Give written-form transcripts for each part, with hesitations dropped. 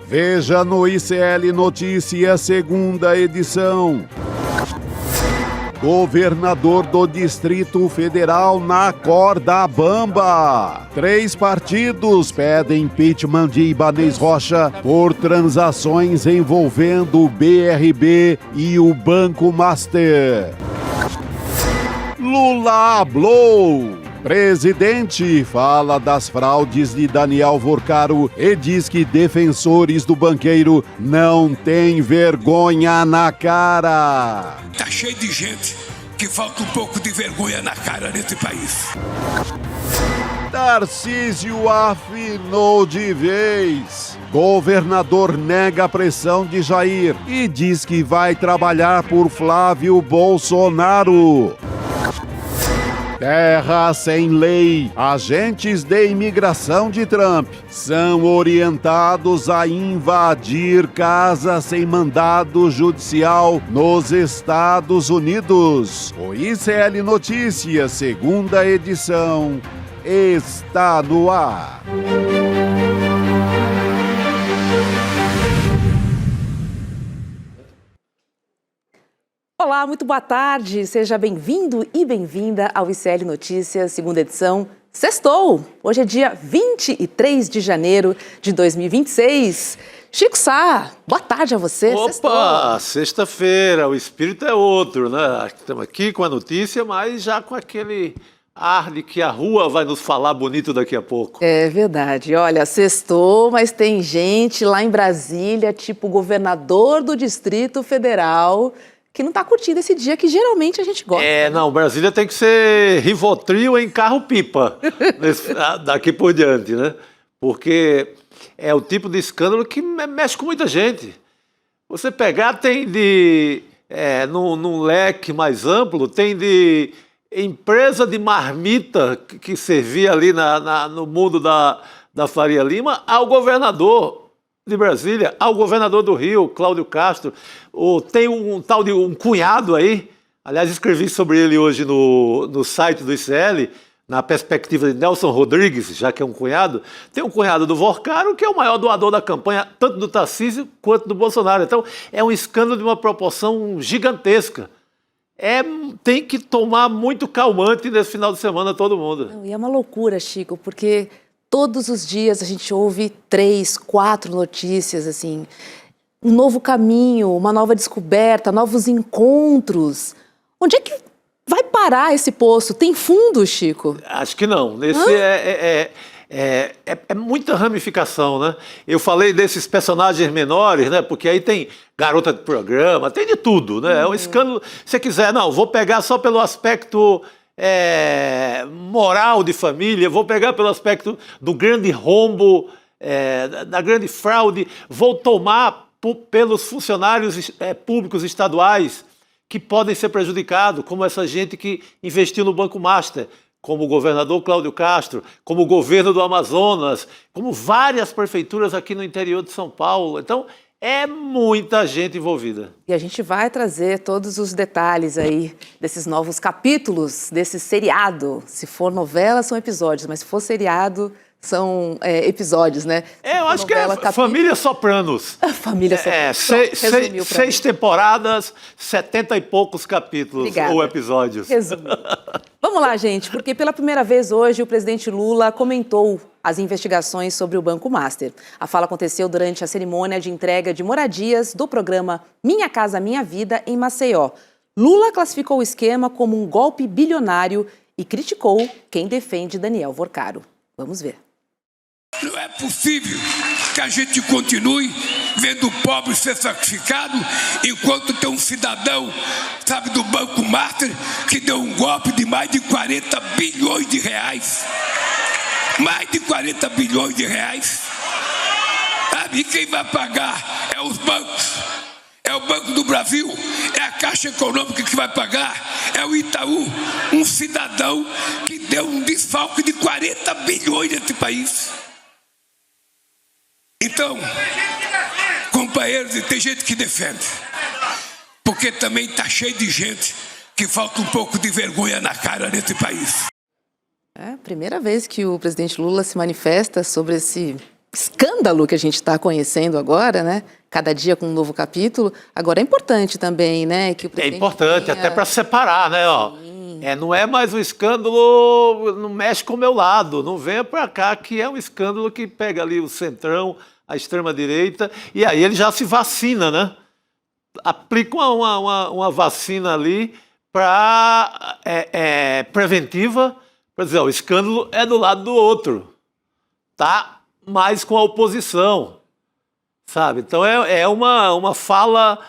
Veja no ICL Notícias, segunda edição. Governador do Distrito Federal na corda bamba. 3 partidos pedem impeachment de Ibanez Rocha por transações envolvendo o BRB e o Banco Master. Lula hablou. Presidente fala das fraudes de Daniel Vorcaro e diz que defensores do banqueiro não têm vergonha na cara. Tá cheio de gente que falta um pouco de vergonha na cara nesse país. Tarcísio afinou de vez. Governador nega a pressão de Jair e diz que vai trabalhar por Flávio Bolsonaro. Terra sem lei. Agentes de imigração de Trump são orientados a invadir casa sem mandado judicial nos Estados Unidos. O ICL Notícias, segunda edição, está no ar. Olá, muito boa tarde, seja bem-vindo e bem-vinda ao ICL Notícias, segunda edição. Sextou! Hoje é dia 23 de janeiro de 2026. Chico Sá, boa tarde a você. Opa, sexta-feira, o espírito é outro, né? Estamos aqui com a notícia, mas já com aquele ar de que a rua vai nos falar bonito daqui a pouco. É verdade, olha, sextou, mas tem gente lá em Brasília, tipo o governador do Distrito Federal, que não está curtindo esse dia que geralmente a gente gosta. Não, Brasília tem que ser Rivotril em carro-pipa daqui por diante, né? Porque é o tipo de escândalo que mexe com muita gente. Você pegar, tem num leque mais amplo, tem de empresa de marmita que servia ali no mundo da Faria Lima ao governador de Brasília, ao governador do Rio, Cláudio Castro. Tem um tal de um cunhado aí, aliás, escrevi sobre ele hoje no site do ICL, na perspectiva de Nelson Rodrigues, já que é um cunhado. Tem um cunhado do Vorcaro, que é o maior doador da campanha, tanto do Tarcísio quanto do Bolsonaro. Então, é um escândalo de uma proporção gigantesca. Tem que tomar muito calmante nesse final de semana, todo mundo. E é uma loucura, Chico, porque todos os dias a gente ouve 3, 4 notícias, assim, um novo caminho, uma nova descoberta, novos encontros. Onde é que vai parar esse poço? Tem fundo, Chico? Acho que não. É muita ramificação, né? Eu falei desses personagens menores, né? Porque aí tem garota de programa, tem de tudo, né? É um escândalo. Se você quiser, não, vou pegar só pelo aspecto moral de família, vou pegar pelo aspecto do grande rombo, da grande fraude, vou tomar pelos funcionários públicos estaduais que podem ser prejudicados, como essa gente que investiu no Banco Master, como o governador Cláudio Castro, como o governo do Amazonas, como várias prefeituras aqui no interior de São Paulo. Então, é muita gente envolvida. E a gente vai trazer todos os detalhes aí desses novos capítulos, desse seriado. Se for novela, são episódios, mas se for seriado, são episódios, né? Eu acho novela, que é Família Sopranos. Família Sopranos. 6 temporadas, 70 e poucos capítulos. Obrigada. Ou episódios. Resumiu. Vamos lá, gente, porque pela primeira vez hoje o presidente Lula comentou as investigações sobre o Banco Master. A fala aconteceu durante a cerimônia de entrega de moradias do programa Minha Casa Minha Vida em Maceió. Lula classificou o esquema como um golpe bilionário e criticou quem defende Daniel Vorcaro. Vamos ver. Não é possível que a gente continue vendo o pobre ser sacrificado enquanto tem um cidadão, sabe, do Banco Master que deu um golpe de mais de 40 bilhões de reais. Mais de 40 bilhões de reais. Sabe, e quem vai pagar é os bancos. É o Banco do Brasil, é a Caixa Econômica que vai pagar, é o Itaú, um cidadão que deu um desfalque de 40 bilhões nesse país. Então, companheiros, tem gente que defende, porque também está cheio de gente que falta um pouco de vergonha na cara nesse país. É a primeira vez que o presidente Lula se manifesta sobre esse escândalo que a gente está conhecendo agora, né? Cada dia com um novo capítulo. Agora é importante também, né? Que o É presidente importante, tenha... até para separar, né? Ó. Não é mais um escândalo, não mexe com o meu lado, não venha para cá, que é um escândalo que pega ali o centrão, a extrema-direita, e aí ele já se vacina, né? Aplica uma vacina ali para preventiva, para dizer, ó, o escândalo é do lado do outro, tá? Mais com a oposição, sabe? Então é uma fala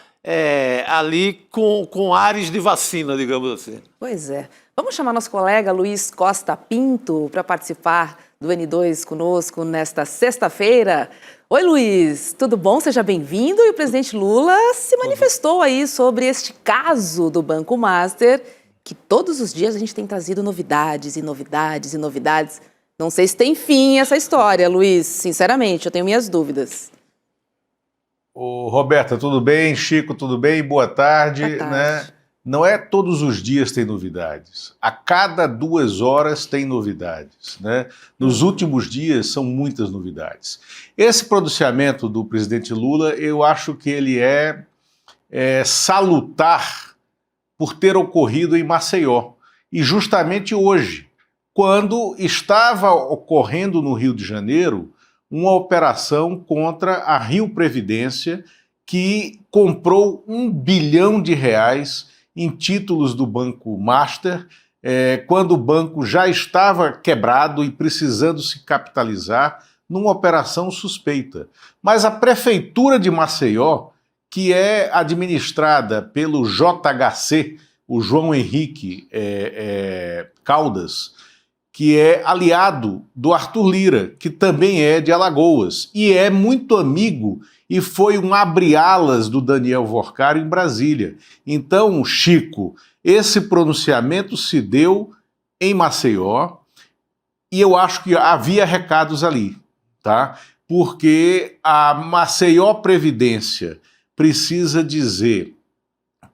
ali com ares de vacina, digamos assim. Pois é. Vamos chamar nosso colega Luiz Costa Pinto para participar do N2 conosco nesta sexta-feira. Oi, Luiz, tudo bom? Seja bem-vindo. E o presidente Lula se manifestou aí sobre este caso do Banco Master, que todos os dias a gente tem trazido novidades e novidades e novidades. Não sei se tem fim essa história, Luiz. Sinceramente, eu tenho minhas dúvidas. Ô, Roberta, tudo bem? Chico, tudo bem? Boa tarde. Boa tarde. Né? Não é todos os dias tem novidades. A cada 2 horas tem novidades. Né? Nos últimos dias são muitas novidades. Esse pronunciamento do presidente Lula, eu acho que ele é salutar por ter ocorrido em Maceió. E justamente hoje, quando estava ocorrendo no Rio de Janeiro uma operação contra a Rio Previdência, que comprou R$1 bilhão em títulos do Banco Master, quando o banco já estava quebrado e precisando se capitalizar numa operação suspeita. Mas a Prefeitura de Maceió, que é administrada pelo JHC, o João Henrique Caldas, que é aliado do Arthur Lira, que também é de Alagoas, e é muito amigo e foi um abre-alas do Daniel Worcaro em Brasília. Então, Chico, esse pronunciamento se deu em Maceió e eu acho que havia recados ali, tá? Porque a Maceió Previdência precisa dizer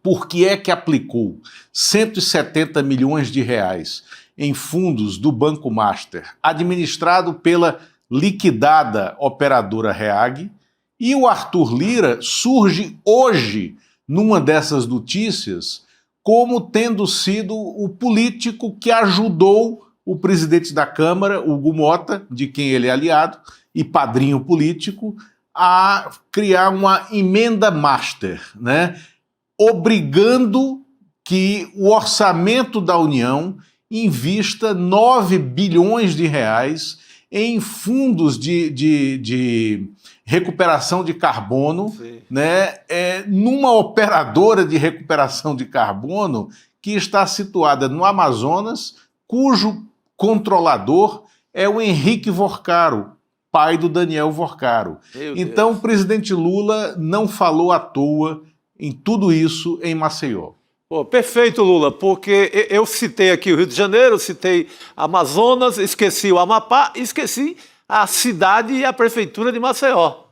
por que é que aplicou 170 milhões de reais em fundos do Banco Master, administrado pela liquidada operadora REAG, e o Arthur Lira surge hoje, numa dessas notícias, como tendo sido o político que ajudou o presidente da Câmara, Hugo Mota, de quem ele é aliado, e padrinho político, a criar uma emenda Master, né? Obrigando que o orçamento da União invista 9 bilhões de reais em fundos de recuperação de carbono, né, numa operadora de recuperação de carbono que está situada no Amazonas, cujo controlador é o Henrique Worcaro, pai do Daniel Worcaro. Então, o presidente Lula não falou à toa em tudo isso em Maceió. Pô, perfeito, Lula, porque eu citei aqui o Rio de Janeiro, citei Amazonas, esqueci o Amapá, esqueci a cidade e a prefeitura de Maceió,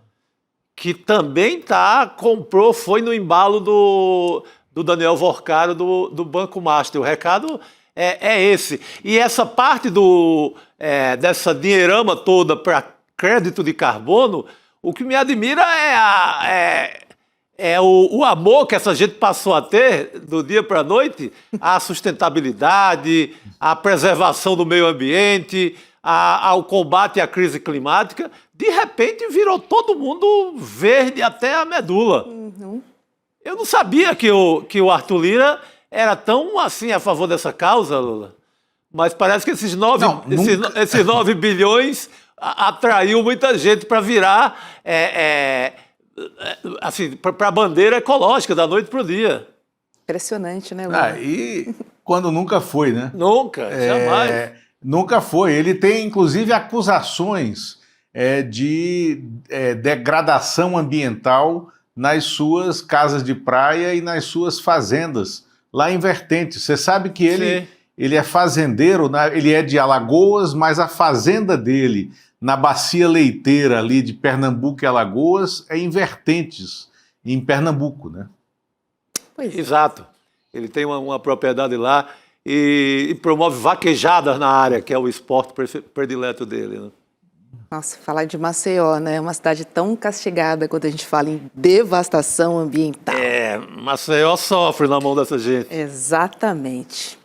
que também foi no embalo do Daniel Worcaro do Banco Master. O recado é esse. E essa parte dessa dinheirama toda para crédito de carbono, o que me admira é o amor que essa gente passou a ter do dia para a noite, a sustentabilidade, a preservação do meio ambiente, ao combate à crise climática. De repente virou todo mundo verde até a medula. Uhum. Eu não sabia que o Arthur Lira era tão assim a favor dessa causa, Lula. Mas parece que esses 9 bilhões atraiu muita gente para virar assim, para a bandeira ecológica da noite para o dia. Impressionante, né, Lula? E quando nunca foi, né? Nunca, jamais. Nunca foi. Ele tem, inclusive, acusações de degradação ambiental nas suas casas de praia e nas suas fazendas, lá em Vertentes. Você sabe que ele é fazendeiro, ele é de Alagoas, mas a fazenda dele na bacia leiteira ali de Pernambuco e Alagoas é em Vertentes, em Pernambuco, né? Pois é. Exato. Ele tem uma propriedade lá e promove vaquejadas na área, que é o esporte predileto dele, né? Nossa, falar de Maceió, né? Uma cidade tão castigada quando a gente fala em devastação ambiental. Maceió sofre na mão dessa gente. Exatamente.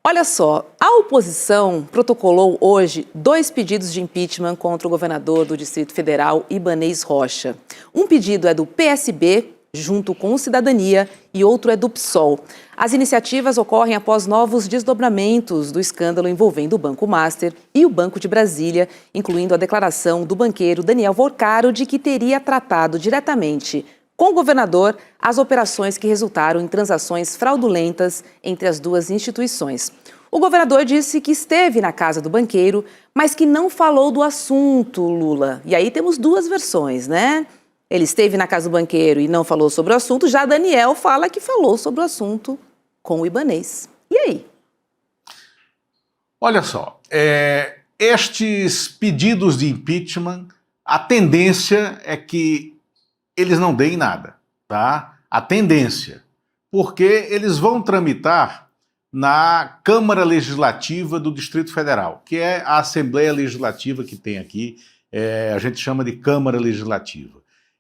Olha só, a oposição protocolou hoje 2 pedidos de impeachment contra o governador do Distrito Federal, Ibanez Rocha. Um pedido é do PSB, junto com o Cidadania, e outro é do PSOL. As iniciativas ocorrem após novos desdobramentos do escândalo envolvendo o Banco Master e o Banco de Brasília, incluindo a declaração do banqueiro Daniel Vorcaro de que teria tratado diretamente com o governador as operações que resultaram em transações fraudulentas entre as duas instituições. O governador disse que esteve na casa do banqueiro, mas que não falou do assunto, Lula. E aí temos 2 versões, né? Ele esteve na casa do banqueiro e não falou sobre o assunto, já Daniel fala que falou sobre o assunto com o Ibanez. E aí? Olha só, estes pedidos de impeachment, a tendência é que eles não deem nada, tá? A tendência, porque eles vão tramitar na Câmara Legislativa do Distrito Federal, que é a Assembleia Legislativa que tem aqui, a gente chama de Câmara Legislativa.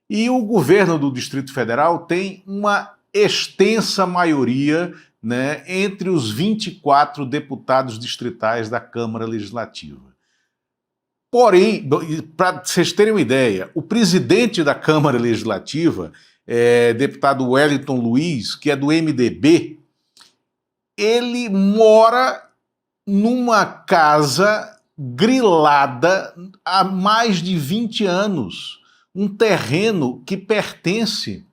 E o governo do Distrito Federal tem uma extensa maioria, né, entre os 24 deputados distritais da Câmara Legislativa. Porém, para vocês terem uma ideia, o presidente da Câmara Legislativa, deputado Wellington Luiz, que é do MDB, ele mora numa casa grilada há mais de 20 anos, um terreno que pertence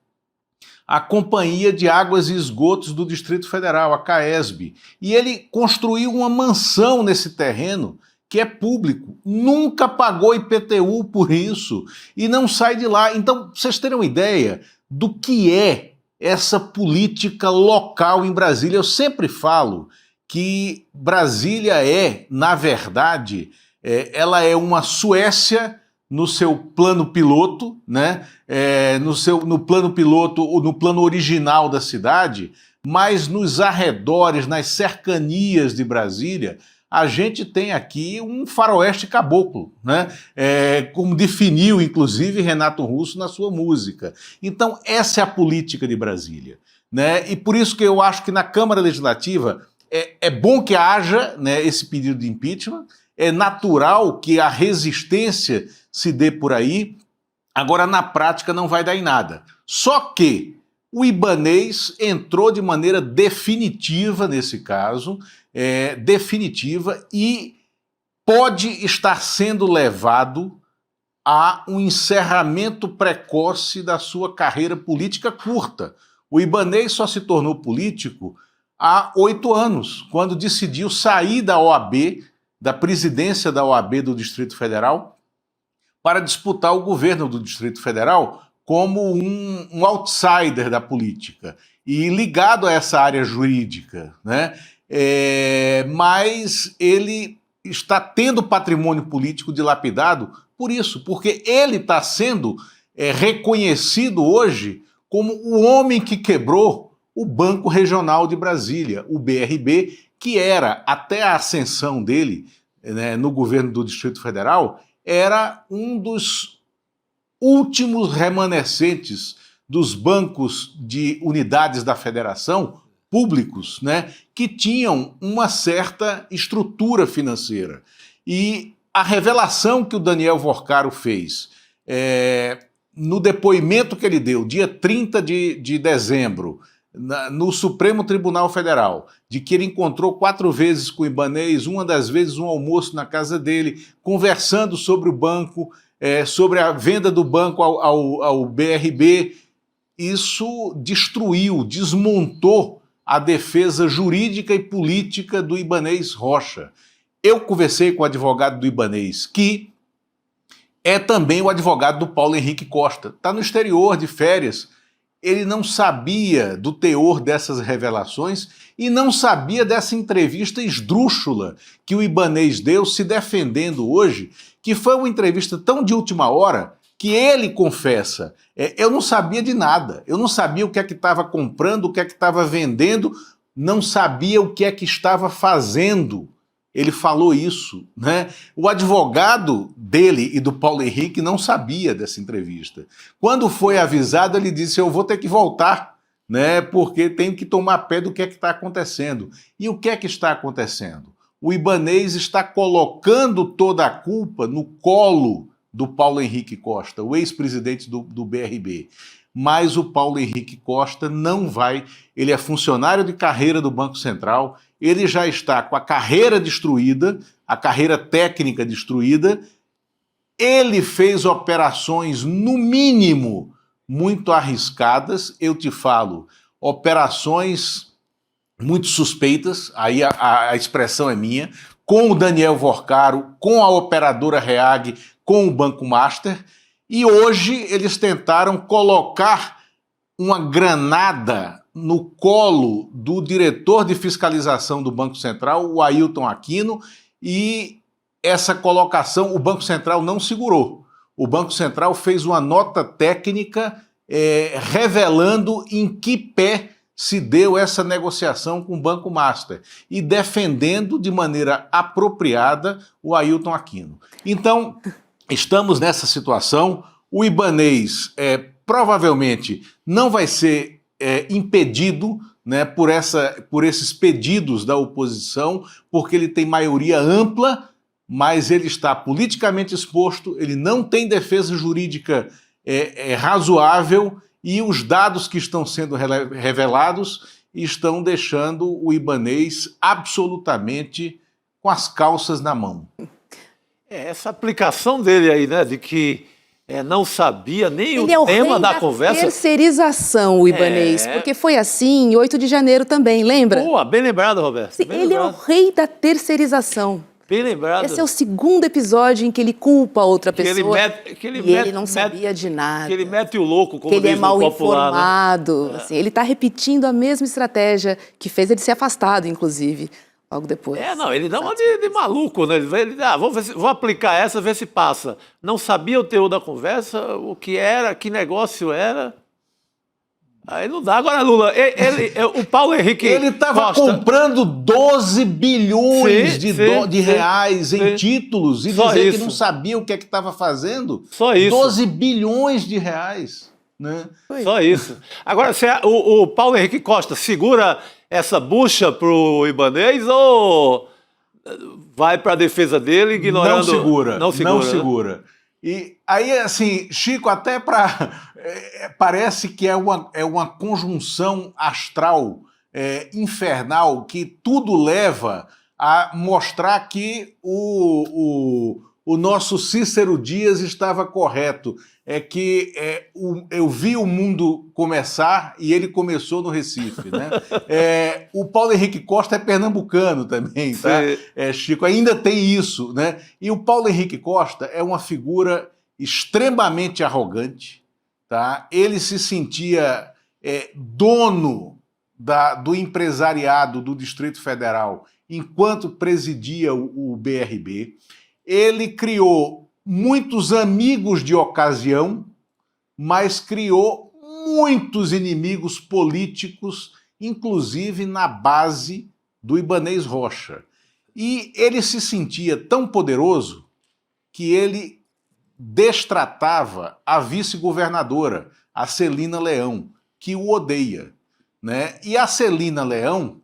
à Companhia de Águas e Esgotos do Distrito Federal, a CAESB, e ele construiu uma mansão nesse terreno que é público, nunca pagou IPTU por isso e não sai de lá. Então, pra vocês terem uma ideia do que é essa política local em Brasília, eu sempre falo que Brasília na verdade, ela é uma Suécia no seu plano piloto, né? No plano piloto, ou no plano original da cidade, mas nos arredores, nas cercanias de Brasília, a gente tem aqui um faroeste caboclo, né? Como definiu, inclusive, Renato Russo na sua música. Então, essa é a política de Brasília, né? E por isso que eu acho que na Câmara Legislativa é bom que haja, né, esse pedido de impeachment, é natural que a resistência se dê por aí, agora na prática não vai dar em nada. Só que o Ibanez entrou de maneira definitiva nesse caso, definitiva, e pode estar sendo levado a um encerramento precoce da sua carreira política curta. O Ibanez só se tornou político há 8 anos, quando decidiu sair da OAB, da presidência da OAB do Distrito Federal, para disputar o governo do Distrito Federal como um outsider da política e ligado a essa área jurídica, né? Mas ele está tendo patrimônio político dilapidado por isso, porque ele está sendo reconhecido hoje como o homem que quebrou o Banco Regional de Brasília, o BRB, que era, até a ascensão dele, né, no governo do Distrito Federal, era um dos últimos remanescentes dos bancos de unidades da federação públicos, né, que tinham uma certa estrutura financeira. E a revelação que o Daniel Vorcaro fez no depoimento que ele deu, dia 30 de dezembro, no Supremo Tribunal Federal, de que ele encontrou 4 vezes com o Ibanez, uma das vezes um almoço na casa dele, conversando sobre o banco, sobre a venda do banco ao BRB, isso destruiu, desmontou a defesa jurídica e política do Ibanez Rocha. Eu conversei com o advogado do Ibanez, que é também o advogado do Paulo Henrique Costa. Está no exterior de férias. Ele não sabia do teor dessas revelações e não sabia dessa entrevista esdrúxula que o Ibanez deu, se defendendo hoje, que foi uma entrevista tão de última hora que ele confessa, eu não sabia de nada, eu não sabia o que é que estava comprando, o que é que estava vendendo, não sabia o que é que estava fazendo Ele falou isso, né? O advogado dele e do Paulo Henrique não sabia dessa entrevista. Quando foi avisado, ele disse: eu vou ter que voltar, né? Porque tenho que tomar pé do que é que está acontecendo. E o que é que está acontecendo? O Ibanez está colocando toda a culpa no colo do Paulo Henrique Costa, o ex-presidente do BRB. Mas o Paulo Henrique Costa não vai, ele é funcionário de carreira do Banco Central, ele já está com a carreira destruída, a carreira técnica destruída, ele fez operações, no mínimo, muito arriscadas, eu te falo, operações muito suspeitas, aí a expressão é minha, com o Daniel Vorcaro, com a operadora Reag, com o Banco Master, e hoje eles tentaram colocar uma granada no colo do diretor de fiscalização do Banco Central, o Ailton Aquino, e essa colocação o Banco Central não segurou. O Banco Central fez uma nota técnica revelando em que pé se deu essa negociação com o Banco Master e defendendo de maneira apropriada o Ailton Aquino. Então, estamos nessa situação, o Ibanez provavelmente não vai ser impedido, né, por esses pedidos da oposição, porque ele tem maioria ampla, mas ele está politicamente exposto, ele não tem defesa jurídica razoável e os dados que estão sendo revelados estão deixando o Ibanez absolutamente com as calças na mão. Essa aplicação dele aí, né, de que não sabia nem ele o tema da conversa. Terceirização, o Ibanez, porque foi assim em 8 de janeiro também, lembra? Boa, bem lembrado, Roberto. Sim, bem ele lembrado. é o rei da terceirização. Bem lembrado. Esse é o segundo episódio em que ele culpa outra pessoa ele não sabia de nada. Que ele mete o louco, como que ele diz é mal no popular, informado. né? Assim, ele está repetindo a mesma estratégia que fez ele ser afastado, inclusive, logo depois. Não, ele dá uma de maluco, né? Ele vou aplicar essa, ver se passa. Não sabia o teor da conversa, o que era, que negócio era. Aí não dá. Agora, Lula, o Paulo Henrique Ele estava comprando 12 bilhões de reais em títulos e dizer que não sabia o que é que estava fazendo. Só isso. 12 bilhões de reais. Né? Só isso. Agora, o Paulo Henrique Costa segura essa bucha para o Ibanez ou vai para a defesa dele ignorando... Não segura. E aí, assim, Chico, até parece que é uma conjunção astral infernal que tudo leva a mostrar que o nosso Cícero Dias estava correto. Eu vi o mundo começar e ele começou no Recife, né? O Paulo Henrique Costa é pernambucano também, tá? Chico, ainda tem isso, né? E o Paulo Henrique Costa é uma figura extremamente arrogante, tá? Ele se sentia dono do empresariado do Distrito Federal enquanto presidia o BRB. Ele criou muitos amigos de ocasião, mas criou muitos inimigos políticos, inclusive na base do Ibanez Rocha. E ele se sentia tão poderoso que ele destratava a vice-governadora, a Celina Leão, que o odeia, né? E a Celina Leão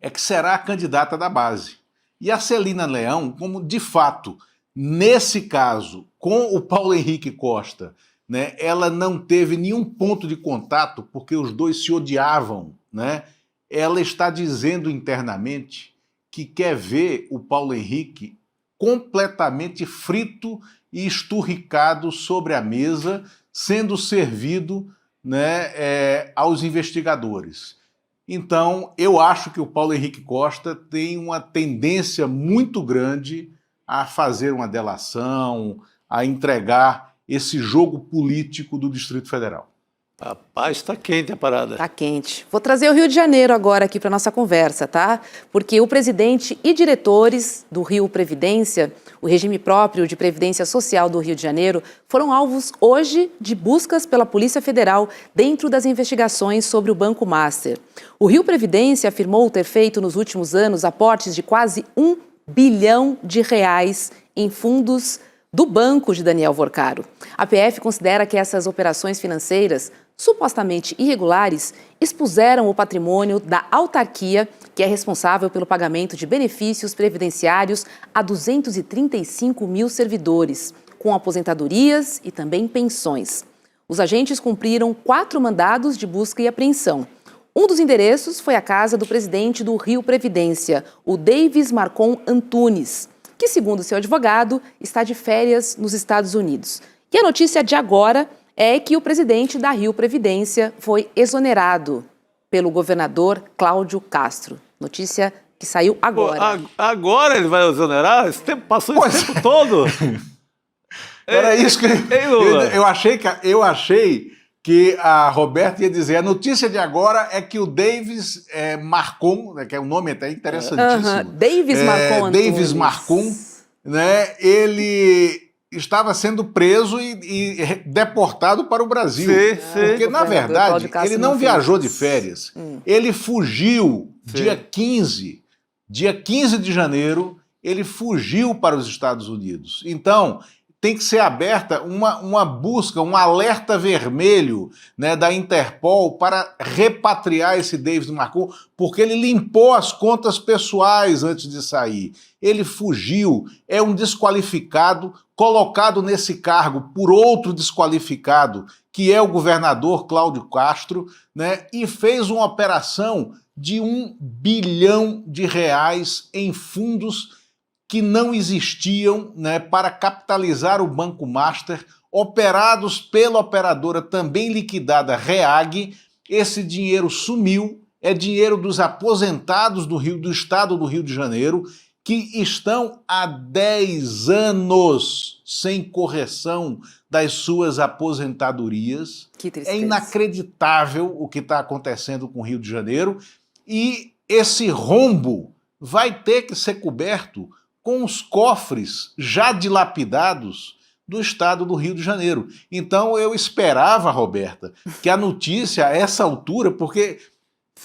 é que será a candidata da base. E a Celina Leão, como de fato, nesse caso, com o Paulo Henrique Costa, né, ela não teve nenhum ponto de contato porque os dois se odiavam, né? Ela está dizendo internamente que quer ver o Paulo Henrique completamente frito e esturricado sobre a mesa, sendo servido, né, aos investigadores. Então, eu acho que o Paulo Henrique Costa tem uma tendência muito grande a fazer uma delação, a entregar esse jogo político do Distrito Federal. Rapaz, está quente a parada. Tá quente. Vou trazer o Rio de Janeiro agora aqui para nossa conversa, tá? Porque o presidente e diretores do Rio Previdência, o regime próprio de previdência social do Rio de Janeiro, foram alvos hoje de buscas pela Polícia Federal dentro das investigações sobre o Banco Master. O Rio Previdência afirmou ter feito nos últimos anos aportes de quase R$ 1 bilhão em fundos do banco de Daniel Vorcaro. A PF considera que essas operações financeiras supostamente irregulares expuseram o patrimônio da autarquia, que é responsável pelo pagamento de benefícios previdenciários a 235 mil servidores, com aposentadorias e também pensões. Os agentes cumpriram 4 mandados de busca e apreensão. Um dos endereços foi a casa do presidente do Rio Previdência, o Davis Marcon Antunes, que, segundo seu advogado, está de férias nos Estados Unidos. E a notícia de agora é que o presidente da Rio Previdência foi exonerado pelo governador Cláudio Castro. Notícia que saiu agora. Pô, agora ele vai exonerar? Esse tempo passou esse tempo todo? Era isso que eu achei que a Roberta ia dizer. A notícia de agora é que o Davis Marcon, que é um nome até interessantíssimo. Davis Marcon Antunes. Davis Marcon, né, ele estava sendo preso e deportado para o Brasil. Porque, na verdade, ele não viajou de férias. Ele fugiu dia 15 de janeiro, ele fugiu para os Estados Unidos. Então, tem que ser aberta uma busca, um alerta vermelho, né, da Interpol para repatriar esse Davis Marcon, porque ele limpou as contas pessoais antes de sair. Ele fugiu, é um desqualificado, colocado nesse cargo por outro desqualificado, que é o governador Cláudio Castro, né, e fez uma operação de R$ 1 bilhão em fundos que não existiam, né, para capitalizar o Banco Master, operados pela operadora também liquidada REAG. Esse dinheiro sumiu, é dinheiro dos aposentados do estado do Rio de Janeiro, que estão há 10 anos sem correção das suas aposentadorias. Que tristeza. É inacreditável o que está acontecendo com o Rio de Janeiro, e esse rombo vai ter que ser coberto com os cofres já dilapidados do estado do Rio de Janeiro. Então eu esperava, Roberta, que a notícia a essa altura, porque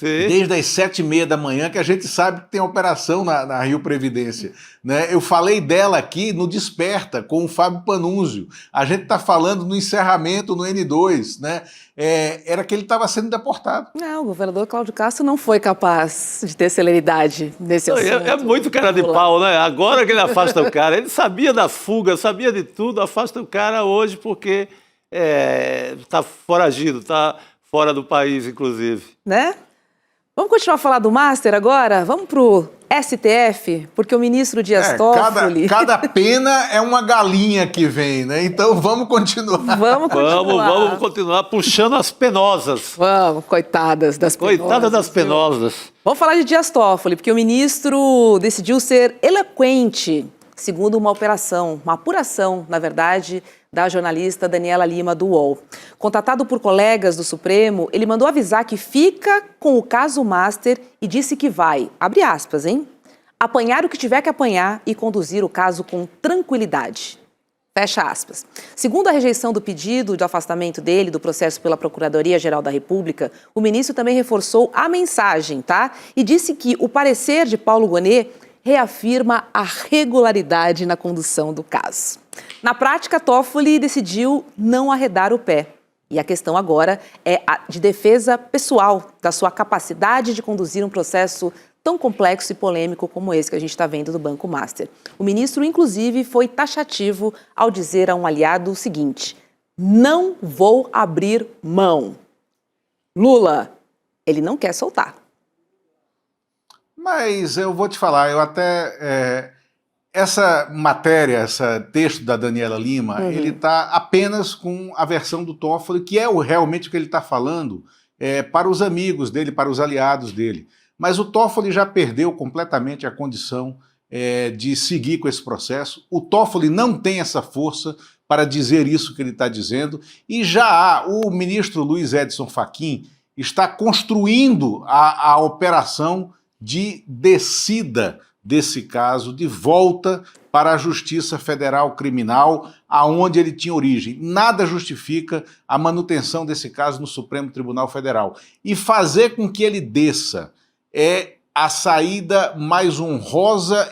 desde as 7h30 da manhã que a gente sabe que tem operação na Rio Previdência, né? Eu falei dela aqui no Desperta com o Fábio Panunzio. A gente está falando no encerramento no N2, né? Era que ele estava sendo deportado. Não, o governador Cláudio Castro não foi capaz de ter celeridade nesse assunto. É muito cara de pau, né? Agora que ele afasta o cara. Ele sabia da fuga, sabia de tudo, afasta o cara hoje porque está foragido, está fora do país, inclusive. Né? Vamos continuar a falar do Master agora? Vamos para o STF, porque o ministro Dias Toffoli... Cada pena é uma galinha que vem, né? Então vamos continuar. Vamos continuar puxando as penosas. Vamos, coitadas das penosas. Coitadas das penosas. Vamos falar de Dias Toffoli, porque o ministro decidiu ser eloquente, segundo uma apuração, na verdade, da jornalista Daniela Lima, do UOL. Contatado por colegas do Supremo, ele mandou avisar que fica com o caso Master e disse que vai, abre aspas, apanhar o que tiver que apanhar e conduzir o caso com tranquilidade. Fecha aspas. Segundo a rejeição do pedido de afastamento dele do processo pela Procuradoria-Geral da República, o ministro também reforçou a mensagem, E disse que o parecer de Paulo Gonet reafirma a regularidade na condução do caso. Na prática, Toffoli decidiu não arredar o pé. E a questão agora é a de defesa pessoal da sua capacidade de conduzir um processo tão complexo e polêmico como esse que a gente está vendo do Banco Master. O ministro, inclusive, foi taxativo ao dizer a um aliado o seguinte: não vou abrir mão. Lula, ele não quer soltar. Mas eu vou te falar, eu até... essa matéria, esse texto da Daniela Lima, ele está apenas com a versão do Toffoli, que é realmente o que ele está falando para os amigos dele, para os aliados dele. Mas o Toffoli já perdeu completamente a condição de seguir com esse processo. O Toffoli não tem essa força para dizer isso que ele está dizendo, e já há, o ministro Luiz Edson Fachin está construindo a operação de descida desse caso, de volta para a Justiça Federal Criminal, aonde ele tinha origem. Nada justifica a manutenção desse caso no Supremo Tribunal Federal. E fazer com que ele desça é a saída mais honrosa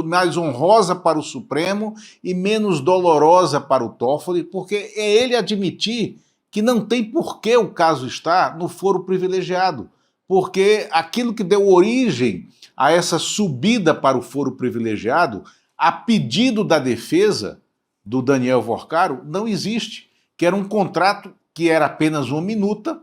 mais honrosa para o Supremo e menos dolorosa para o Toffoli, porque é ele admitir que não tem por que o caso estar no foro privilegiado, porque aquilo que deu origem a essa subida para o foro privilegiado, a pedido da defesa do Daniel Vorcaro, não existe, que era um contrato que era apenas uma minuta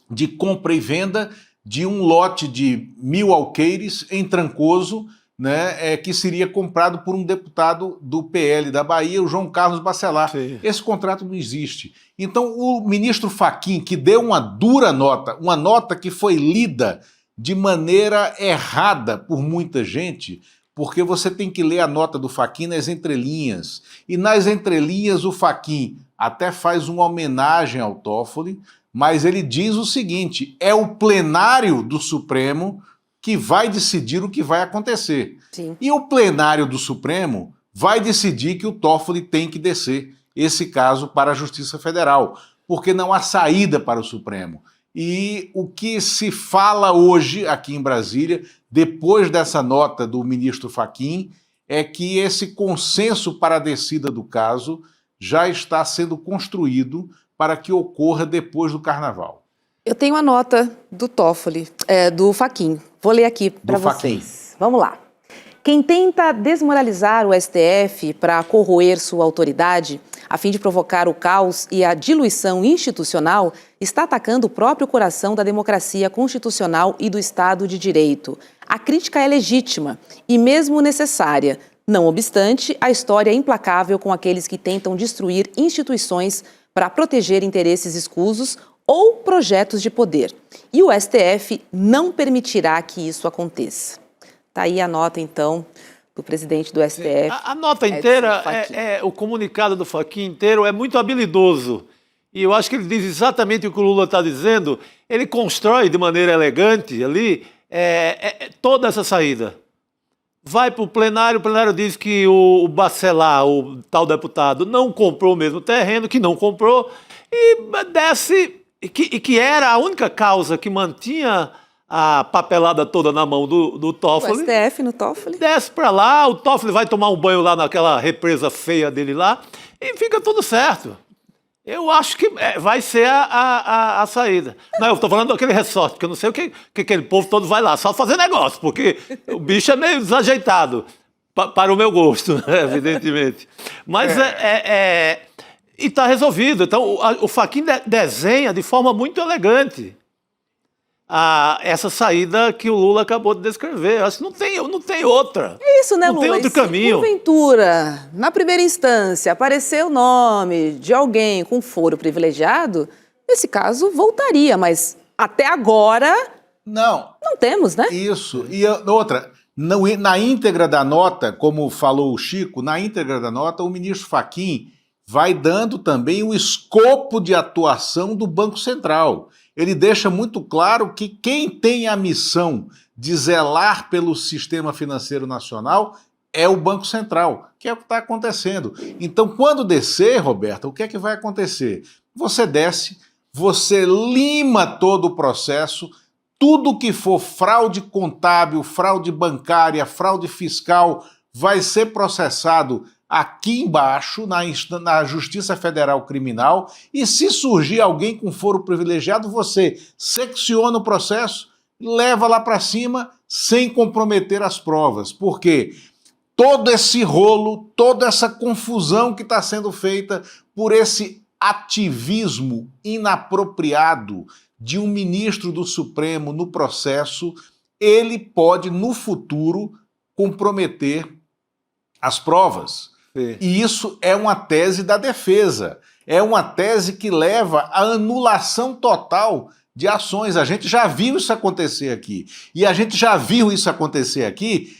de compra e venda de um lote de 1.000 alqueires em Trancoso, né, que seria comprado por um deputado do PL da Bahia, o João Carlos Bacelar. Sim. Esse contrato não existe. Então o ministro Fachin, que deu uma dura nota, uma nota que foi lida de maneira errada por muita gente, porque você tem que ler a nota do Fachin nas entrelinhas. E nas entrelinhas o Fachin até faz uma homenagem ao Toffoli, mas ele diz o seguinte: é o plenário do Supremo que vai decidir o que vai acontecer. Sim. E o plenário do Supremo vai decidir que o Toffoli tem que descer esse caso para a Justiça Federal, porque não há saída para o Supremo. E o que se fala hoje aqui em Brasília, depois dessa nota do ministro Fachin, é que esse consenso para a descida do caso já está sendo construído para que ocorra depois do Carnaval. Eu tenho a nota do Toffoli, do Fachin. Vou ler aqui para vocês. Vamos lá. Quem tenta desmoralizar o STF para corroer sua autoridade, a fim de provocar o caos e a diluição institucional, está atacando o próprio coração da democracia constitucional e do Estado de Direito. A crítica é legítima e mesmo necessária. Não obstante, a história é implacável com aqueles que tentam destruir instituições para proteger interesses escusos ou projetos de poder. E o STF não permitirá que isso aconteça. Está aí a nota, então, do presidente do STF. A nota inteira, o comunicado do Fachin inteiro é muito habilidoso. E eu acho que ele diz exatamente o que o Lula está dizendo. Ele constrói de maneira elegante ali toda essa saída. Vai para o plenário diz que o Bacelar, o tal deputado, não comprou o mesmo terreno, que não comprou, e desce, e que era a única causa que mantinha a papelada toda na mão do Toffoli. O STF no Toffoli. Desce para lá, o Toffoli vai tomar um banho lá naquela represa feia dele lá, e fica tudo certo. Eu acho que vai ser a saída. Não, eu estou falando daquele resort, porque eu não sei o que aquele povo todo vai lá, só fazer negócio, porque o bicho é meio desajeitado, para o meu gosto, né, evidentemente. Mas e está resolvido. Então, o Fachin desenha de forma muito elegante essa saída que o Lula acabou de descrever. Eu acho que não tem outra. É isso, né, Lula? Não tem outro caminho. Se porventura, na primeira instância, aparecer o nome de alguém com foro privilegiado, nesse caso voltaria, mas até agora não temos, né? Isso. E outra, na íntegra da nota, como falou o Chico, na íntegra da nota, o ministro Fachin vai dando também o escopo de atuação do Banco Central. Ele deixa muito claro que quem tem a missão de zelar pelo sistema financeiro nacional é o Banco Central, que é o que está acontecendo. Então, quando descer, Roberta, o que é que vai acontecer? Você desce, você lima todo o processo, tudo que for fraude contábil, fraude bancária, fraude fiscal, vai ser processado aqui embaixo, na Justiça Federal Criminal, e se surgir alguém com foro privilegiado, você secciona o processo, leva lá para cima, sem comprometer as provas. Porque todo esse rolo, toda essa confusão que está sendo feita por esse ativismo inapropriado de um ministro do Supremo no processo, ele pode, no futuro, comprometer as provas. Sim. E isso é uma tese da defesa, é uma tese que leva à anulação total de ações. A gente já viu isso acontecer aqui. E a gente já viu isso acontecer aqui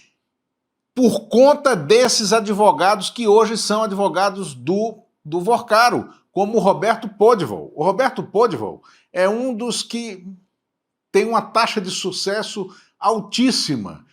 por conta desses advogados que hoje são advogados do do Vorcaro, como o Roberto Podewald. O Roberto Podewald é um dos que tem uma taxa de sucesso altíssima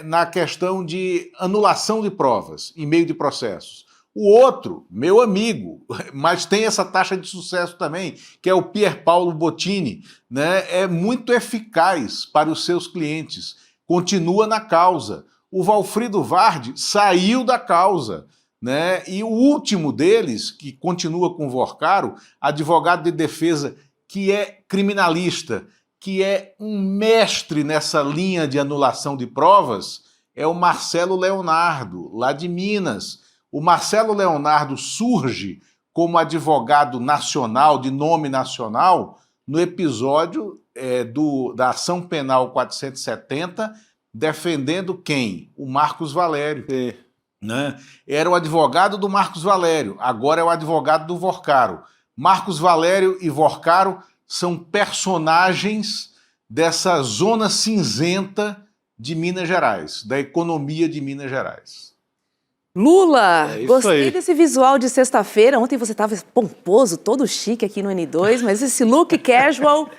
na questão de anulação de provas em meio de processos. O outro, meu amigo, mas tem essa taxa de sucesso também, que é o Pier Paolo Bottini, né? É muito eficaz para os seus clientes, continua na causa. O Valfrido Vardi saiu da causa, né? E o último deles, que continua com o Vorcaro, advogado de defesa, que é criminalista, que é um mestre nessa linha de anulação de provas, é o Marcelo Leonardo, lá de Minas. O Marcelo Leonardo surge como advogado nacional, de nome nacional, no episódio da ação penal 470, defendendo quem? O Marcos Valério. Sim. Né? Era o advogado do Marcos Valério, agora é o advogado do Vorcaro. Marcos Valério e Vorcaro são personagens dessa zona cinzenta de Minas Gerais, da economia de Minas Gerais. Lula, É isso gostei aí. desse visual de sexta-feira. Ontem você estava pomposo, todo chique aqui no N2, mas esse look casual tá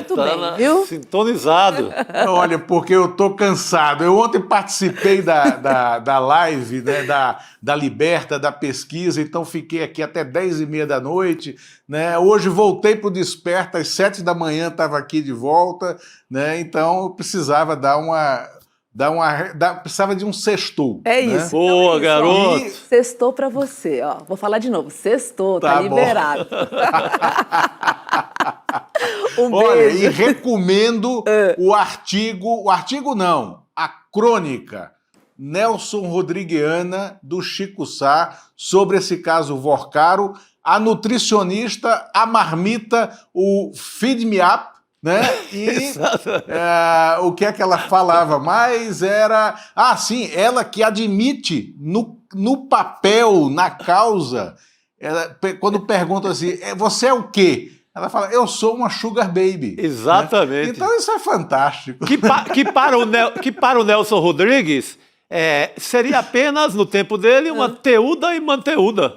muito bem, viu? Sintonizado. Olha, porque eu tô cansado. Eu ontem participei da live, né, da Liberta, da pesquisa, então fiquei aqui até 10h30 da noite. Né? Hoje voltei para o Desperta, às 7 da manhã estava aqui de volta, né? Então eu precisava precisava de um sextou. É né? isso. Boa, Então é isso, ó. garoto. Sextou pra você, ó. Vou falar de novo. Sextou, tá Tá bom. liberado. Um Olha, beijo. e recomendo o artigo não, a crônica Nelson Rodriguiana, do Chico Sá, sobre esse caso Vorcaro, a nutricionista, a marmita, o Feed Me Up, né? E o que é que ela falava mais era... Ah, sim, ela que admite no papel, na causa, quando pergunta assim, você é o quê? Ela fala, eu sou uma sugar baby. Exatamente. Né? Então isso é fantástico. Que para o Nelson Rodrigues seria apenas, no tempo dele, uma teuda e manteúda.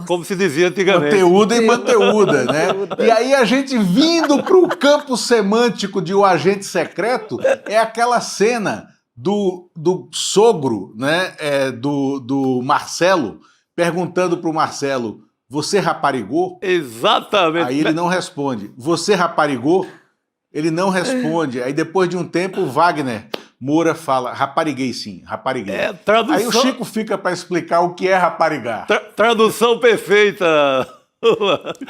Como se dizia antigamente. Manteúda e manteúda, né? E aí a gente vindo para o campo semântico de O Agente Secreto, é aquela cena do sogro, né? Do Marcelo, perguntando para o Marcelo, você raparigou? Exatamente. Aí ele não responde. Você raparigou? Ele não responde. Aí depois de um tempo, o Wagner Moura fala, rapariguei sim, rapariguei. Tradução... Aí o Chico fica para explicar o que é raparigar. Tradução perfeita.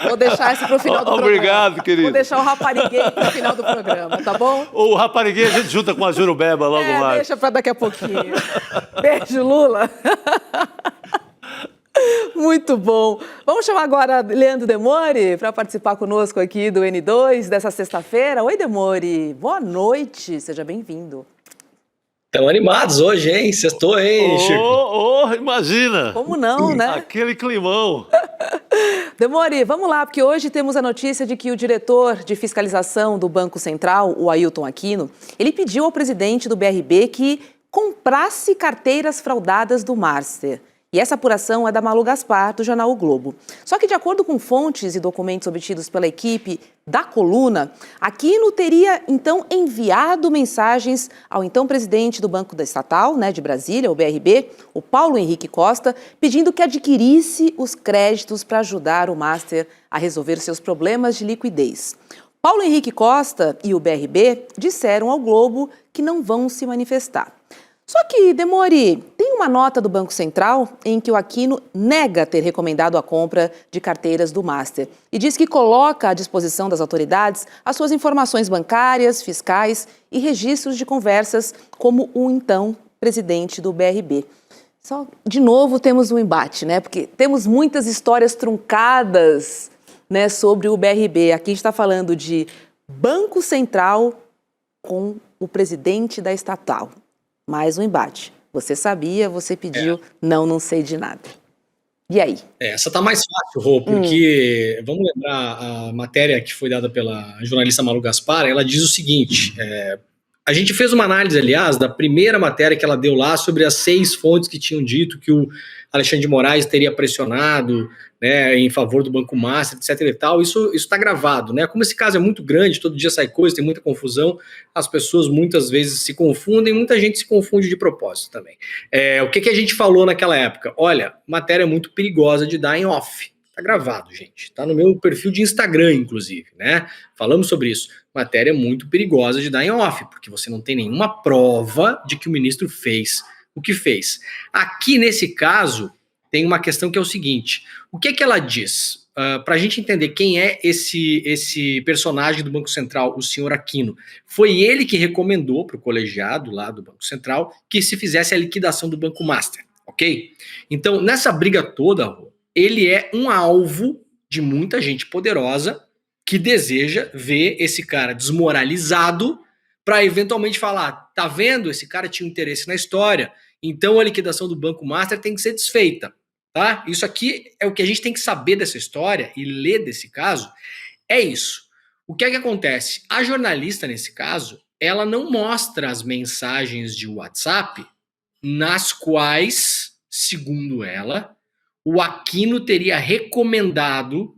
Vou deixar esse pro final do programa. Obrigado, querido. Vou deixar o rapariguei pro final do programa, tá bom? O rapariguinho a gente junta com a Jurubeba logo mais. Deixa pra daqui a pouquinho. Beijo, Lula. Muito bom. Vamos chamar agora Leandro Demore para participar conosco aqui do N2 dessa sexta-feira. Oi, Demore. Boa noite. Seja bem-vindo. Estão animados hoje, hein? Sextou, hein, Chico? Imagina. Como não, né? Aquele climão. Demore, vamos lá, porque hoje temos a notícia de que o diretor de fiscalização do Banco Central, o Ailton Aquino, ele pediu ao presidente do BRB que comprasse carteiras fraudadas do Master. E essa apuração é da Malu Gaspar, do jornal O Globo. Só que, de acordo com fontes e documentos obtidos pela equipe da coluna, Aquino teria, então, enviado mensagens ao então presidente do Banco da Estatal, de Brasília, o BRB, o Paulo Henrique Costa, pedindo que adquirisse os créditos para ajudar o Master a resolver seus problemas de liquidez. Paulo Henrique Costa e o BRB disseram ao Globo que não vão se manifestar. Só que, Demore, tem uma nota do Banco Central em que o Aquino nega ter recomendado a compra de carteiras do Master e diz que coloca à disposição das autoridades as suas informações bancárias, fiscais e registros de conversas como o então presidente do BRB. Só, de novo, temos um embate, porque temos muitas histórias truncadas, sobre o BRB. Aqui a gente está falando de Banco Central com o presidente da estatal. Mais um embate. Você sabia, você pediu, não sei de nada. E aí? Essa tá mais fácil, Rô, porque, vamos lembrar, a matéria que foi dada pela jornalista Malu Gaspar, ela diz o seguinte, A gente fez uma análise, aliás, da primeira matéria que ela deu lá sobre as 6 fontes que tinham dito que o Alexandre de Moraes teria pressionado, né, em favor do Banco Master, etc. e tal. Isso está gravado, né? Como esse caso é muito grande, todo dia sai coisa, tem muita confusão, as pessoas muitas vezes se confundem, muita gente se confunde de propósito também. O que a gente falou naquela época? Olha, matéria muito perigosa de dar em off. Tá gravado, gente. Tá no meu perfil de Instagram, inclusive, né? Falamos sobre isso. Matéria muito perigosa de dar em off, porque você não tem nenhuma prova de que o ministro fez o que fez. Aqui, nesse caso, tem uma questão que é o seguinte. O que ela diz? Para a gente entender quem é esse personagem do Banco Central, o senhor Aquino, foi ele que recomendou para o colegiado lá do Banco Central que se fizesse a liquidação do Banco Master, ok? Então, nessa briga toda, ele é um alvo de muita gente poderosa que deseja ver esse cara desmoralizado para eventualmente falar, tá vendo? Esse cara tinha um interesse na história, então a liquidação do Banco Master tem que ser desfeita, tá? Isso aqui é o que a gente tem que saber dessa história e ler desse caso, é isso. O que é que acontece? A jornalista, nesse caso, ela não mostra as mensagens de WhatsApp nas quais, segundo ela, o Aquino teria recomendado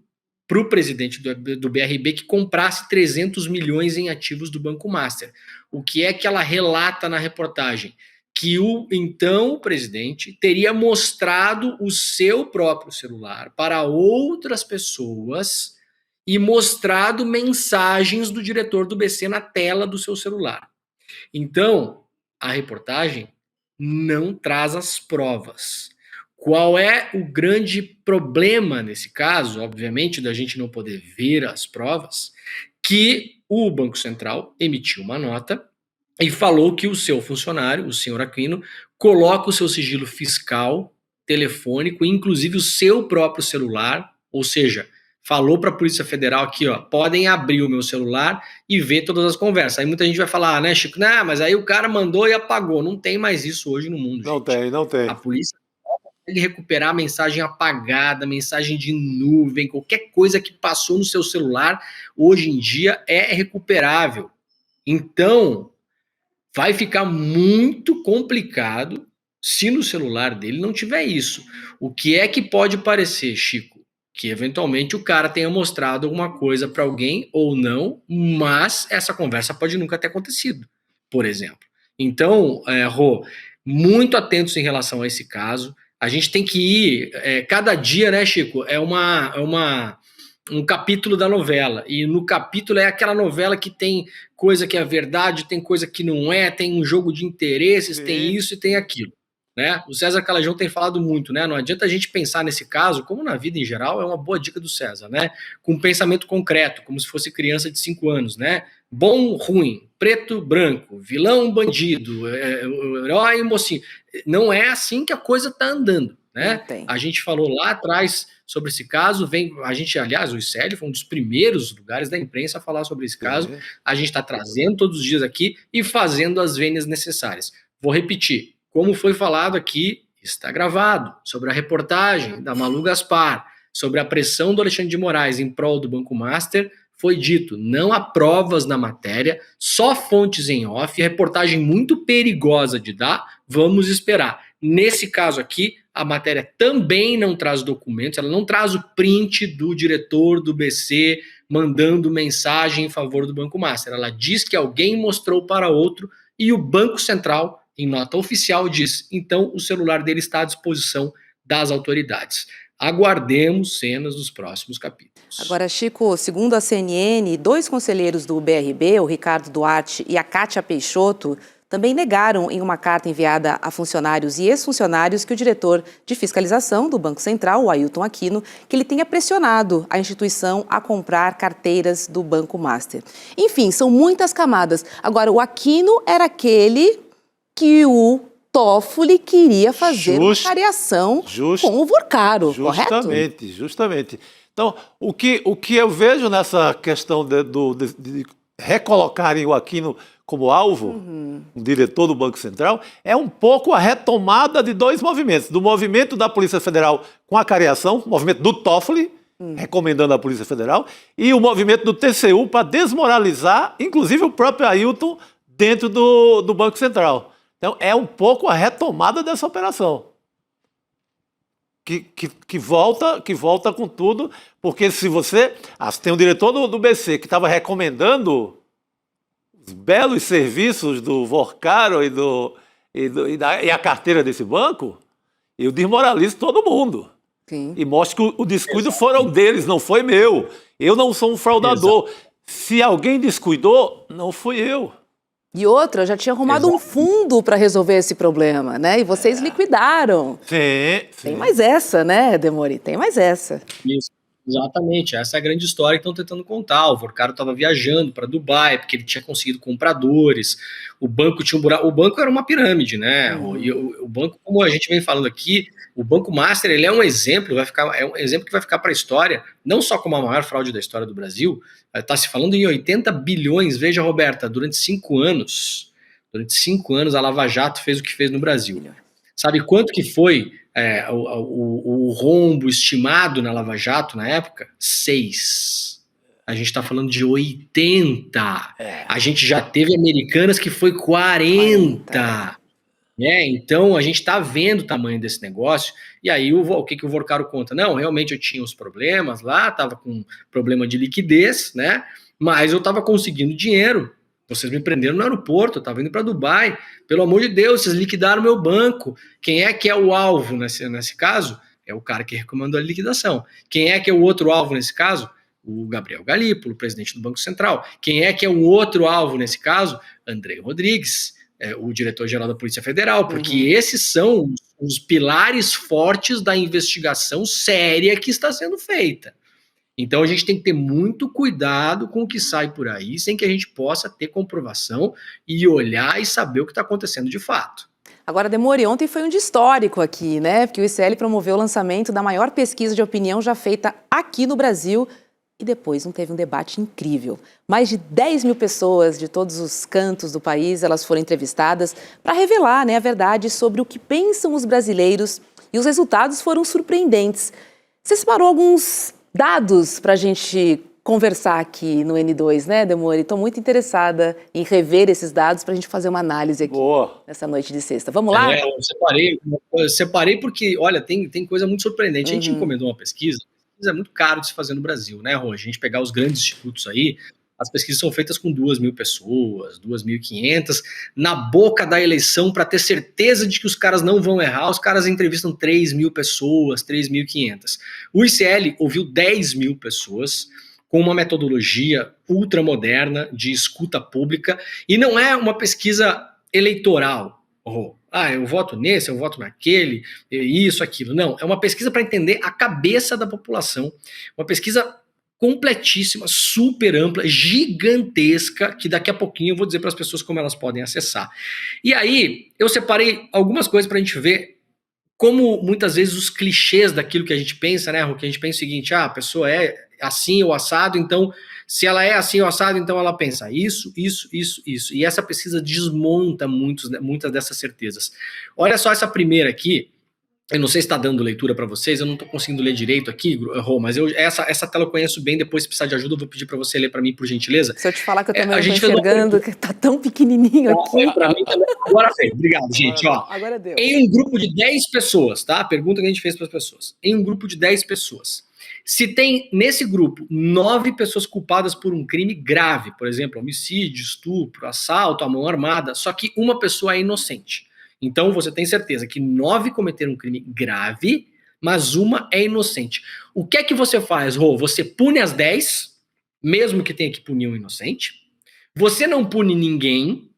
para o presidente do BRB que comprasse 300 milhões em ativos do Banco Master. O que é que ela relata na reportagem? Que o presidente teria mostrado o seu próprio celular para outras pessoas e mostrado mensagens do diretor do BC na tela do seu celular. Então, a reportagem não traz as provas. Qual é o grande problema nesse caso, obviamente, da gente não poder ver as provas, que o Banco Central emitiu uma nota e falou que o seu funcionário, o senhor Aquino, coloca o seu sigilo fiscal, telefônico, inclusive o seu próprio celular, ou seja, falou para a Polícia Federal aqui, ó, podem abrir o meu celular e ver todas as conversas. Aí muita gente vai falar, né, Chico, não, mas aí o cara mandou e apagou. Não tem mais isso hoje no mundo, gente. Não tem. A polícia consegue recuperar mensagem apagada, mensagem de nuvem, qualquer coisa que passou no seu celular, hoje em dia é recuperável. Então, vai ficar muito complicado se no celular dele não tiver isso. O que é que pode parecer, Chico? Que eventualmente o cara tenha mostrado alguma coisa para alguém ou não, mas essa conversa pode nunca ter acontecido, por exemplo. Então, Rô, muito atentos em relação a esse caso. A gente tem que ir, cada dia, né, Chico, é um capítulo da novela, e no capítulo é aquela novela que tem coisa que é verdade, tem coisa que não é, tem um jogo de interesses, sim, tem isso e tem aquilo, né? O César Calajão tem falado muito, né? Não adianta a gente pensar nesse caso, como na vida em geral, é uma boa dica do César, né? Com um pensamento concreto, como se fosse criança de 5 anos, né? Bom, ruim, preto, branco, vilão, bandido, herói, mocinho. Não é assim que a coisa tá andando, né? A gente falou lá atrás sobre esse caso, aliás, o ICL foi um dos primeiros lugares da imprensa a falar sobre esse caso, a gente está trazendo todos os dias aqui e fazendo as vênias necessárias. Vou repetir, como foi falado aqui, está gravado, sobre a reportagem da Malu Gaspar, sobre a pressão do Alexandre de Moraes em prol do Banco Master, foi dito, não há provas na matéria, só fontes em off, reportagem muito perigosa de dar, vamos esperar. Nesse caso aqui, a matéria também não traz documentos, ela não traz o print do diretor do BC mandando mensagem em favor do Banco Master. Ela diz que alguém mostrou para outro e o Banco Central, em nota oficial, diz, então o celular dele está à disposição das autoridades. Aguardemos cenas dos próximos capítulos. Agora, Chico, segundo a CNN, 2 conselheiros do BRB, o Ricardo Duarte e a Kátia Peixoto, também negaram em uma carta enviada a funcionários e ex-funcionários que o diretor de fiscalização do Banco Central, o Ailton Aquino, que ele tenha pressionado a instituição a comprar carteiras do Banco Master. Enfim, são muitas camadas. Agora, o Aquino era aquele que o Toffoli queria fazer uma cariação com o Vorcaro, correto? Justamente. Então, o que eu vejo nessa questão de recolocarem o Aquino como alvo, um diretor do Banco Central, é um pouco a retomada de 2 movimentos. Do movimento da Polícia Federal com a cariação, o movimento do Toffoli, recomendando a Polícia Federal, e o movimento do TCU para desmoralizar, inclusive o próprio Ailton, dentro do Banco Central. Então, é um pouco a retomada dessa operação. Que volta com tudo, porque se você... tem um diretor do BC que estava recomendando os belos serviços do Vorcaro e a carteira desse banco, eu desmoralizo todo mundo. Sim. E mostro que o descuido foram deles, não foi meu. Eu não sou um fraudador. Se alguém descuidou, não fui eu. E outra, eu já tinha arrumado um fundo para resolver esse problema, né? E vocês liquidaram. Sim. Tem mais essa, né, Demori? Tem mais essa. Isso, exatamente. Essa é a grande história que estão tentando contar. O Vorcaro estava viajando para Dubai, porque ele tinha conseguido compradores. O banco tinha um buraco. O banco era uma pirâmide, né? E o banco, como a gente vem falando aqui, o Banco Master, ele é um exemplo, é um exemplo que vai ficar para a história, não só como a maior fraude da história do Brasil. Está se falando em 80 bilhões. Veja, Roberta, durante 5 anos, a Lava Jato fez o que fez no Brasil. Sabe quanto que foi o rombo estimado na Lava Jato na época? 6. A gente está falando de 80. A gente já teve Americanas que foi 40. Então, a gente está vendo o tamanho desse negócio, e aí o que o Vorcaro conta? Não, realmente eu tinha os problemas lá, estava com problema de liquidez, né? Mas eu estava conseguindo dinheiro. Vocês me prenderam no aeroporto, eu estava indo para Dubai. Pelo amor de Deus, vocês liquidaram meu banco. Quem é que é o alvo nesse caso? É o cara que recomendou a liquidação. Quem é que é o outro alvo nesse caso? O Gabriel Galípolo, presidente do Banco Central. Quem é que é o outro alvo nesse caso? André Rodrigues, o diretor-geral da Polícia Federal, porque esses são os pilares fortes da investigação séria que está sendo feita. Então a gente tem que ter muito cuidado com o que sai por aí, sem que a gente possa ter comprovação e olhar e saber o que está acontecendo de fato. Agora, Demori, ontem foi um dia histórico aqui, né? Porque o ICL promoveu o lançamento da maior pesquisa de opinião já feita aqui no Brasil. E depois teve um debate incrível. Mais de 10 mil pessoas de todos os cantos do país, elas foram entrevistadas para revelar, né, a verdade sobre o que pensam os brasileiros, e os resultados foram surpreendentes. Você separou alguns dados para a gente conversar aqui no N2, né, Demori? Estou muito interessada em rever esses dados para a gente fazer uma análise aqui nessa noite de sexta. Vamos lá? Eu separei porque, olha, tem coisa muito surpreendente. A gente encomendou uma pesquisa. É muito caro de se fazer no Brasil, né, Rô? A gente pegar os grandes institutos aí, as pesquisas são feitas com 2.000 pessoas, 2.500, na boca da eleição, para ter certeza de que os caras não vão errar, os caras entrevistam 3.000 pessoas, 3.500. O ICL ouviu 10.000 pessoas, com uma metodologia ultramoderna de escuta pública, e não é uma pesquisa eleitoral, Rô. Eu voto nesse, eu voto naquele, isso, aquilo. Não, é uma pesquisa para entender a cabeça da população. Uma pesquisa completíssima, super ampla, gigantesca, que daqui a pouquinho eu vou dizer para as pessoas como elas podem acessar. E aí, eu separei algumas coisas para a gente ver como muitas vezes os clichês daquilo que a gente pensa, né, que a gente pensa o seguinte, a pessoa é assim ou assado, então, se ela é assim ou assado, então ela pensa isso. E essa pesquisa desmonta muitas dessas certezas. Olha só essa primeira aqui, eu não sei se está dando leitura para vocês, eu não estou conseguindo ler direito aqui, Rô, mas essa tela eu conheço bem, depois se precisar de ajuda eu vou pedir para você ler para mim, por gentileza. Se eu te falar que eu também não estou enxergando, que está tão pequenininho aqui. Para mim também. Agora fez, obrigado, gente. Agora deu. Em um grupo de 10 pessoas, tá? Pergunta que a gente fez para as pessoas. Em um grupo de 10 pessoas, se tem nesse grupo 9 pessoas culpadas por um crime grave, por exemplo, homicídio, estupro, assalto, a mão armada, só que uma pessoa é inocente. Então você tem certeza que 9 cometeram um crime grave, mas uma é inocente. O que é que você faz, Rô? Você pune as 10, mesmo que tenha que punir um inocente. Você não pune ninguém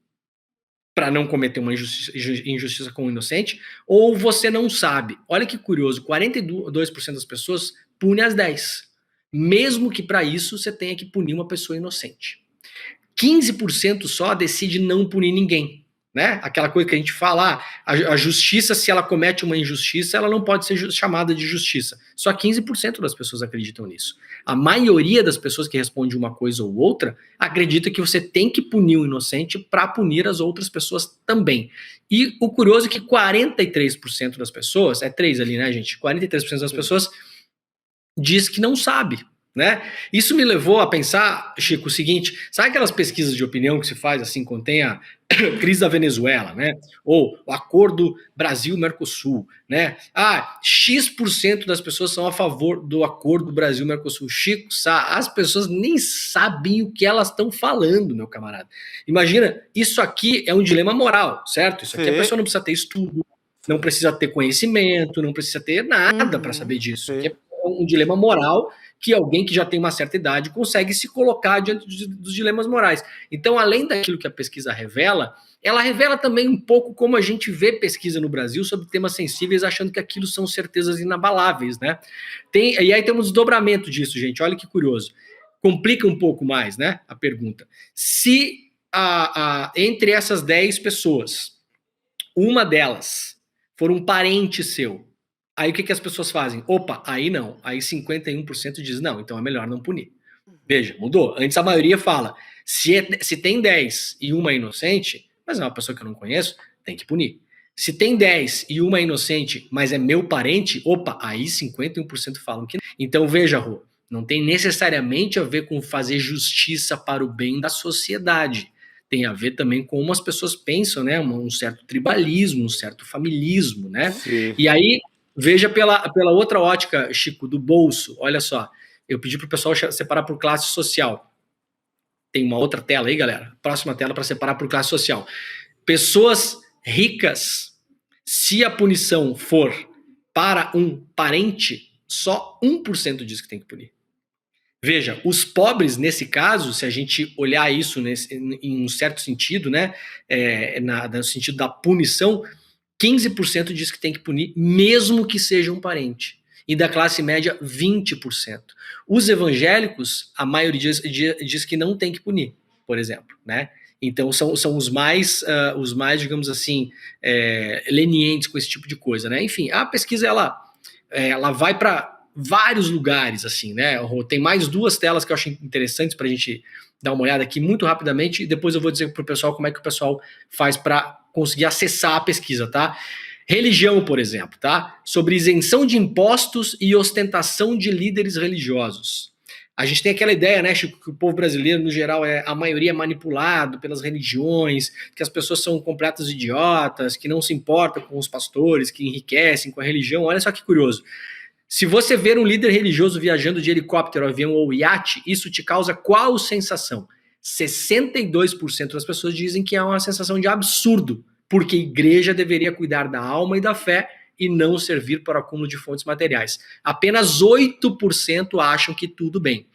para não cometer uma injustiça com um inocente, ou você não sabe. Olha que curioso, 42% das pessoas pune as 10, mesmo que para isso você tenha que punir uma pessoa inocente. 15% só decide não punir ninguém, né? Aquela coisa que a gente fala, a justiça, se ela comete uma injustiça, ela não pode ser chamada de justiça. Só 15% das pessoas acreditam nisso. A maioria das pessoas que responde uma coisa ou outra acredita que você tem que punir o inocente para punir as outras pessoas também. E o curioso é que 43% das pessoas, é 3 ali, né, gente? 43% das pessoas diz que não sabe. né? Isso me levou a pensar, Chico, o seguinte: sabe aquelas pesquisas de opinião que se faz assim, quando tem a crise da Venezuela, né? Ou o acordo Brasil-Mercosul, né? X% das pessoas são a favor do acordo Brasil-Mercosul. Chico, as pessoas nem sabem o que elas estão falando, meu camarada. Imagina, isso aqui é um dilema moral, certo? Isso aqui a pessoa não precisa ter estudo, não precisa ter conhecimento, não precisa ter nada para saber disso. Isso aqui é um dilema moral que alguém que já tem uma certa idade consegue se colocar diante dos dilemas morais. Então, além daquilo que a pesquisa revela, ela revela também um pouco como a gente vê pesquisa no Brasil sobre temas sensíveis, achando que aquilo são certezas inabaláveis, né? E aí tem um desdobramento disso, gente, olha que curioso. Complica um pouco mais, né, a pergunta. Se entre essas 10 pessoas, uma delas for um parente seu, aí o que as pessoas fazem? Opa, aí não. Aí 51% diz não, então é melhor não punir. Veja, mudou. Antes a maioria fala, se tem 10 e uma é inocente, mas é uma pessoa que eu não conheço, tem que punir. Se tem 10 e uma é inocente, mas é meu parente, opa, aí 51% falam que não. Então veja, Rô, não tem necessariamente a ver com fazer justiça para o bem da sociedade. Tem a ver também com como as pessoas pensam, né? Um certo tribalismo, um certo familismo, né? Sim. E aí, veja pela outra ótica, Chico, do bolso. Olha só, eu pedi para o pessoal separar por classe social. Tem uma outra tela aí, galera. Próxima tela para separar por classe social. Pessoas ricas, se a punição for para um parente, só 1% diz que tem que punir. Veja, os pobres, nesse caso, se a gente olhar isso em um certo sentido, né, no sentido da punição, 15% diz que tem que punir, mesmo que seja um parente. E da classe média, 20%. Os evangélicos, a maioria diz que não tem que punir, por exemplo, né? Então são os mais, digamos assim, lenientes com esse tipo de coisa, né? Enfim, a pesquisa ela vai para vários lugares, assim, né? Tem mais 2 telas que eu acho interessantes para a gente dar uma olhada aqui muito rapidamente, e depois eu vou dizer para o pessoal como é que o pessoal faz para conseguir acessar a pesquisa, tá? Religião, por exemplo, tá? Sobre isenção de impostos e ostentação de líderes religiosos. A gente tem aquela ideia, né, Chico, que o povo brasileiro, no geral, a maioria é manipulado pelas religiões, que as pessoas são completos idiotas, que não se importam com os pastores, que enriquecem com a religião. Olha só que curioso. Se você ver um líder religioso viajando de helicóptero, avião ou iate, isso te causa qual sensação? 62% das pessoas dizem que é uma sensação de absurdo, porque a igreja deveria cuidar da alma e da fé e não servir para o acúmulo de fontes materiais. Apenas 8% acham que tudo bem.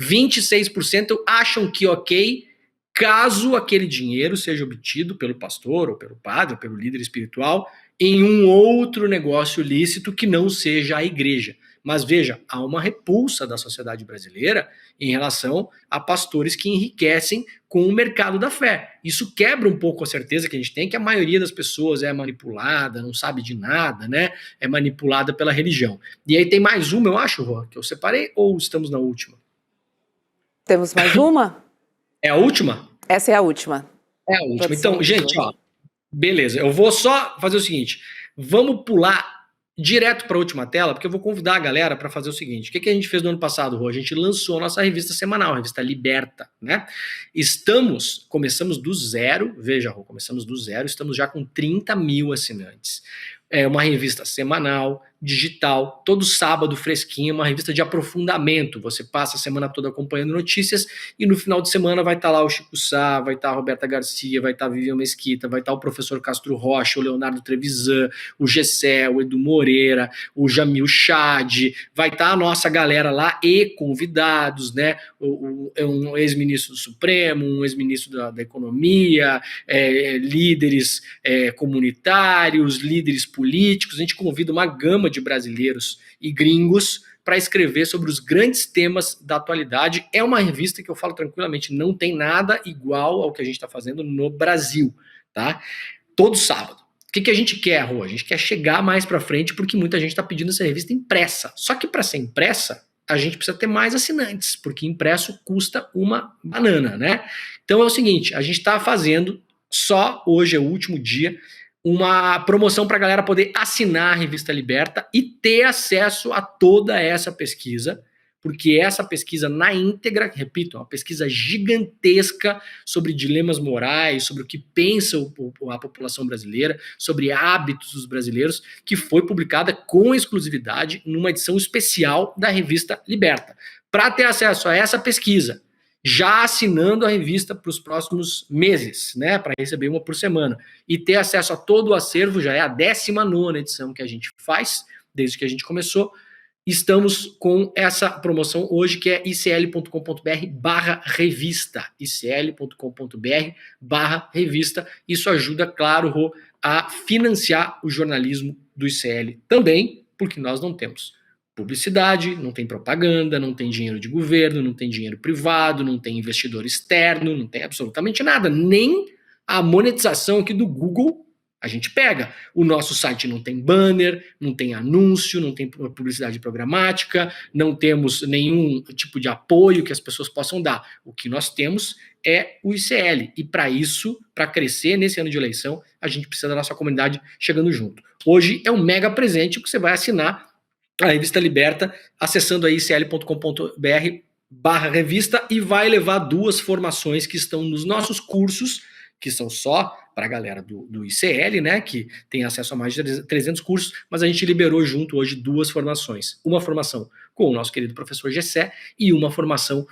26% acham que ok, caso aquele dinheiro seja obtido pelo pastor, ou pelo padre, ou pelo líder espiritual, em um outro negócio lícito que não seja a igreja. Mas veja, há uma repulsa da sociedade brasileira em relação a pastores que enriquecem com o mercado da fé. Isso quebra um pouco a certeza que a gente tem que a maioria das pessoas é manipulada, não sabe de nada, né? É manipulada pela religião. E aí tem mais uma, eu acho, Rô, que eu separei, ou estamos na última? Temos mais uma? É a última? Essa é a última. É a última. Então, gente, ó, beleza, eu vou só fazer o seguinte, vamos pular direto para a última tela, porque eu vou convidar a galera para fazer o seguinte. O que a gente fez no ano passado, Rô? A gente lançou a nossa revista semanal, a revista Liberta, né? Começamos do zero, veja, Rô, começamos do zero, estamos já com 30 mil assinantes. É uma revista semanal, digital, todo sábado fresquinha, uma revista de aprofundamento. Você passa a semana toda acompanhando notícias e no final de semana vai estar lá o Chico Sá, vai estar a Roberta Garcia, vai estar a Vivian Mesquita, vai estar o professor Castro Rocha, o Leonardo Trevisan, o Gessé, o Edu Moreira, o Jamil Chad, vai estar a nossa galera lá e convidados, né? Um ex-ministro do Supremo, um ex-ministro da Economia, líderes comunitários, líderes políticos. A gente convida uma gama de brasileiros e gringos para escrever sobre os grandes temas da atualidade. É uma revista que eu falo tranquilamente, não tem nada igual ao que a gente está fazendo no Brasil, tá? Todo sábado. O que a gente quer, Rô? A gente quer chegar mais para frente porque muita gente está pedindo essa revista impressa. Só que para ser impressa, a gente precisa ter mais assinantes, porque impresso custa uma banana, né? Então é o seguinte, a gente está fazendo, só hoje é o último dia, uma promoção para a galera poder assinar a Revista Liberta e ter acesso a toda essa pesquisa porque essa pesquisa na íntegra, repito, é uma pesquisa gigantesca sobre dilemas morais, sobre o que pensa a população brasileira, sobre hábitos dos brasileiros, que foi publicada com exclusividade numa edição especial da revista Liberta. Para ter acesso a essa pesquisa, já assinando a revista para os próximos meses, né, para receber uma por semana, e ter acesso a todo o acervo, já é a 19ª edição que a gente faz, desde que a gente começou. Estamos com essa promoção hoje, que é icl.com.br/revista, icl.com.br/revista. Isso ajuda, claro, Rô, a financiar o jornalismo do ICL também, porque nós não temos publicidade, não tem propaganda, não tem dinheiro de governo, não tem dinheiro privado, não tem investidor externo, não tem absolutamente nada, nem a monetização aqui do Google a gente pega. O nosso site não tem banner, não tem anúncio, não tem publicidade programática, não temos nenhum tipo de apoio que as pessoas possam dar. O que nós temos é o ICL, e para isso, para crescer nesse ano de eleição, a gente precisa da nossa comunidade chegando junto. Hoje é um mega presente que você vai assinar a revista Liberta, acessando aí icl.com.br/revista, e vai levar 2 formações que estão nos nossos cursos, que são só para a galera do ICL, né, que tem acesso a mais de 300 cursos, mas a gente liberou junto hoje 2 formações. Uma formação com o nosso querido professor Gessé e uma formação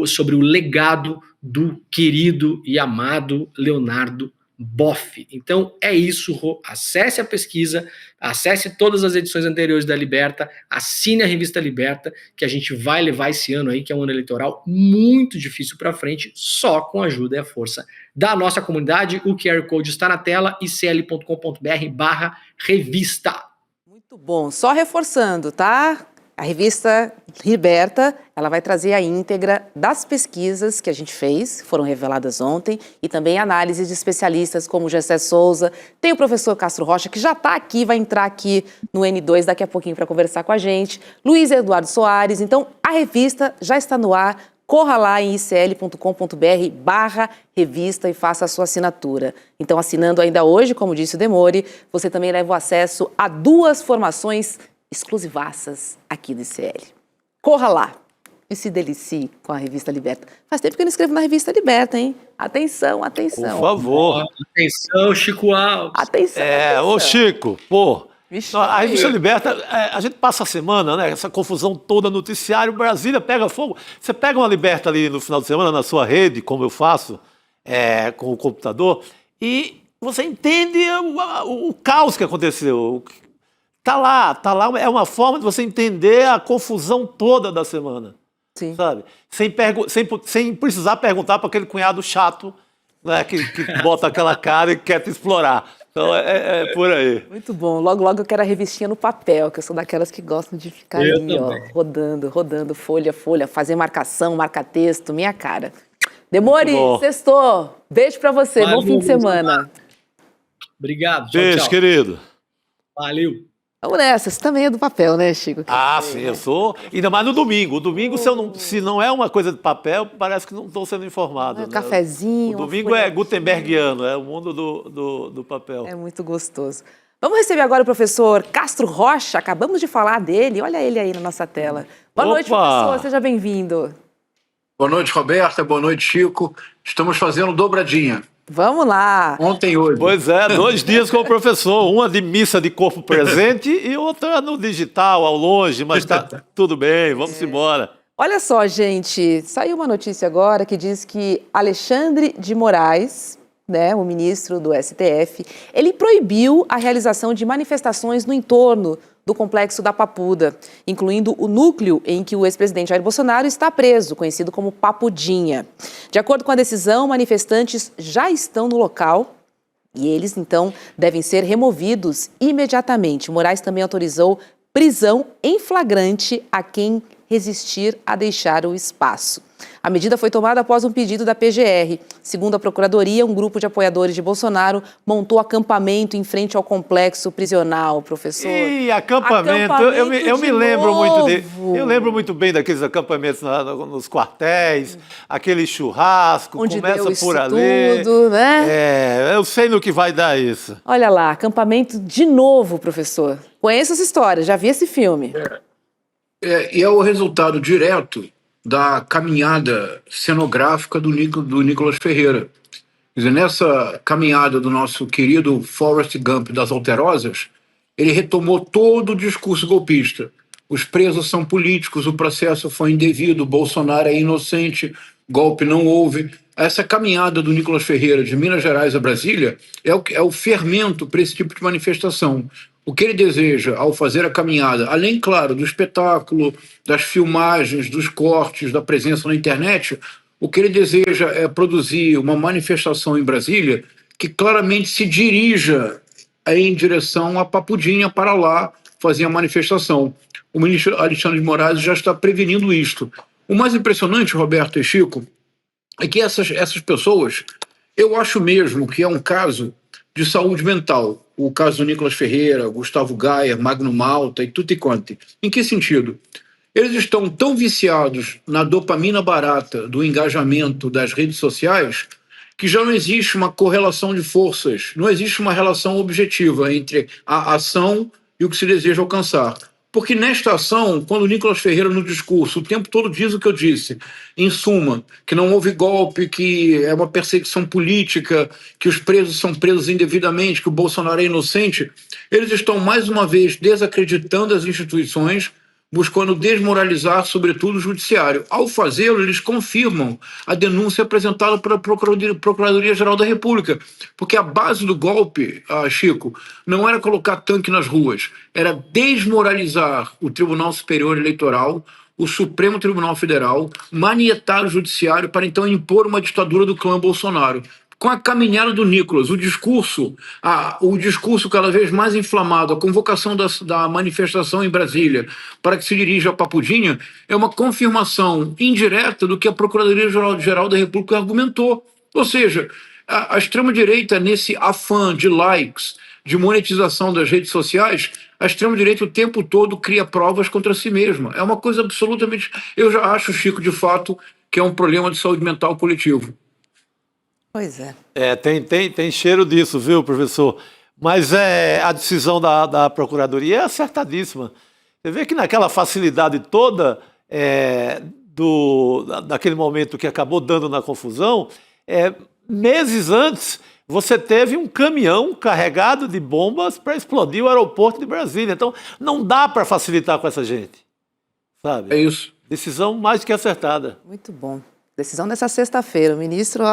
sobre o legado do querido e amado Leonardo Boff. Então é isso, Rô. Acesse a pesquisa, acesse todas as edições anteriores da Liberta, assine a revista Liberta, que a gente vai levar esse ano aí, que é um ano eleitoral muito difícil para frente, só com a ajuda e a força da nossa comunidade. O QR Code está na tela, icl.com.br/revista. Muito bom. Só reforçando, tá? A revista Liberta, ela vai trazer a íntegra das pesquisas que a gente fez, foram reveladas ontem, e também análises de especialistas como Gessé Souza, tem o professor Castro Rocha, que já está aqui, vai entrar aqui no N2 daqui a pouquinho para conversar com a gente, Luiz Eduardo Soares. Então, a revista já está no ar, corra lá em icl.com.br/revista e faça a sua assinatura. Então, assinando ainda hoje, como disse o Demore, você também leva o acesso a 2 formações exclusivaças aqui do ICL. Corra lá e se delicie com a revista Liberta. Faz tempo que eu não escrevo na revista Liberta, hein? Atenção, atenção. Por favor. Atenção, Chico Alves. Atenção, atenção. Ô Chico, pô, Vixe, a revista Liberta, a gente passa a semana, né, essa confusão toda, noticiário, Brasília pega fogo. Você pega uma Liberta ali no final de semana na sua rede, como eu faço, com o computador, e você entende o caos que aconteceu. Tá lá, é uma forma de você entender a confusão toda da semana. Sim. Sabe? Sem precisar perguntar para aquele cunhado chato, né, que bota aquela cara e quer te explorar. Então é por aí. Muito bom. Logo, logo eu quero a revistinha no papel, que eu sou daquelas que gostam de ficar ali, ó, rodando, folha, fazer marcação, marca texto, minha cara. Demore, sextou. Beijo pra você, bom fim de semana. Obrigado. Beijo, tchau. querido. Valeu. Vamos nessa, você também é do papel, né, Chico? Sim, eu sou. Ainda mais no domingo. O domingo, se não é uma coisa de papel, parece que não estou sendo informado. Um cafezinho. O domingo é gutenbergiano, é o mundo do papel. É muito gostoso. Vamos receber agora o professor Castro Rocha. Acabamos de falar dele. Olha ele aí na nossa tela. Boa noite, professor. Seja bem-vindo. Boa noite, Roberta. Boa noite, Chico. Estamos fazendo dobradinha. Vamos lá. Ontem e hoje. Pois é, 2 dias com o professor. Uma de missa de corpo presente e outra no digital, ao longe, mas tá tudo bem, vamos embora. Olha só, gente, saiu uma notícia agora que diz que Alexandre de Moraes, né, o ministro do STF, ele proibiu a realização de manifestações no entorno do complexo da Papuda, incluindo o núcleo em que o ex-presidente Jair Bolsonaro está preso, conhecido como Papudinha. De acordo com a decisão, manifestantes já estão no local e eles, então, devem ser removidos imediatamente. Moraes também autorizou prisão em flagrante a quem resistir a deixar o espaço. A medida foi tomada após um pedido da PGR. Segundo a Procuradoria, um grupo de apoiadores de Bolsonaro montou acampamento em frente ao complexo prisional, professor. Acampamento eu me lembro eu lembro muito bem daqueles acampamentos nos quartéis, aquele churrasco, onde começa deu por isso ali. Tudo, né? Eu sei no que vai dar isso. Olha lá, acampamento de novo, professor. Conheço essa história, já vi esse filme. E é o resultado direto da caminhada cenográfica do Nicolas Ferreira. Quer dizer, nessa caminhada do nosso querido Forrest Gump das Alterosas, ele retomou todo o discurso golpista. Os presos são políticos, o processo foi indevido, Bolsonaro é inocente, golpe não houve. Essa caminhada do Nicolas Ferreira de Minas Gerais a Brasília é o fermento para esse tipo de manifestação. O que ele deseja ao fazer a caminhada, além, claro, do espetáculo, das filmagens, dos cortes, da presença na internet, o que ele deseja é produzir uma manifestação em Brasília que claramente se dirija em direção a Papudinha para lá fazer a manifestação. O ministro Alexandre de Moraes já está prevenindo isto. O mais impressionante, Roberto e Chico, é que essas pessoas, eu acho mesmo que é um caso de saúde mental. O caso do Nicolas Ferreira, Gustavo Gaia, Magno Malta e tutti quanti. Em que sentido? Eles estão tão viciados na dopamina barata do engajamento das redes sociais que já não existe uma correlação de forças, não existe uma relação objetiva entre a ação e o que se deseja alcançar. Porque nesta ação, quando o Nicolas Ferreira no discurso o tempo todo diz o que eu disse, em suma, que não houve golpe, que é uma perseguição política, que os presos são presos indevidamente, que o Bolsonaro é inocente, eles estão mais uma vez desacreditando as instituições, buscando desmoralizar, sobretudo, o judiciário. Ao fazê-lo, eles confirmam a denúncia apresentada pela Procuradoria-Geral da República, porque a base do golpe, Chico, não era colocar tanque nas ruas, era desmoralizar o Tribunal Superior Eleitoral, o Supremo Tribunal Federal, manietar o judiciário para então impor uma ditadura do clã Bolsonaro. Com a caminhada do Nicolas, o discurso cada vez mais inflamado, a convocação da manifestação em Brasília para que se dirija a Papudinha, é uma confirmação indireta do que a Procuradoria-Geral da República argumentou. Ou seja, a extrema-direita, nesse afã de likes, de monetização das redes sociais, a extrema-direita o tempo todo cria provas contra si mesma. É uma coisa absolutamente... Eu já acho, Chico, de fato, que é um problema de saúde mental coletivo. Pois é. Tem cheiro disso, viu, professor? Mas a decisão da Procuradoria é acertadíssima. Você vê que naquela facilidade toda daquele momento que acabou dando na confusão, meses antes você teve um caminhão carregado de bombas para explodir o aeroporto de Brasília. Então, não dá para facilitar com essa gente, sabe? É isso. Decisão mais do que acertada. Muito bom. Decisão dessa sexta-feira. O ministro,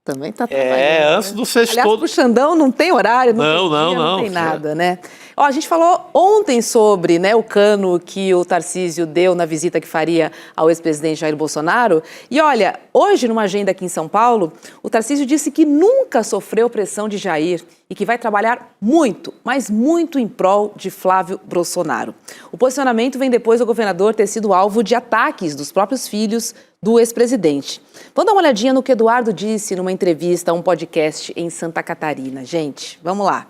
também está trabalhando. Antes do sexto. Aliás, pro Xandão não tem horário, não tem nada, né? A gente falou ontem sobre o cano que o Tarcísio deu na visita que faria ao ex-presidente Jair Bolsonaro. E olha, hoje numa agenda aqui em São Paulo, o Tarcísio disse que nunca sofreu pressão de Jair e que vai trabalhar muito, mas muito em prol de Flávio Bolsonaro. O posicionamento vem depois do governador ter sido alvo de ataques dos próprios filhos do ex-presidente. Vamos dar uma olhadinha no que Eduardo disse numa entrevista a um podcast em Santa Catarina. Gente, vamos lá.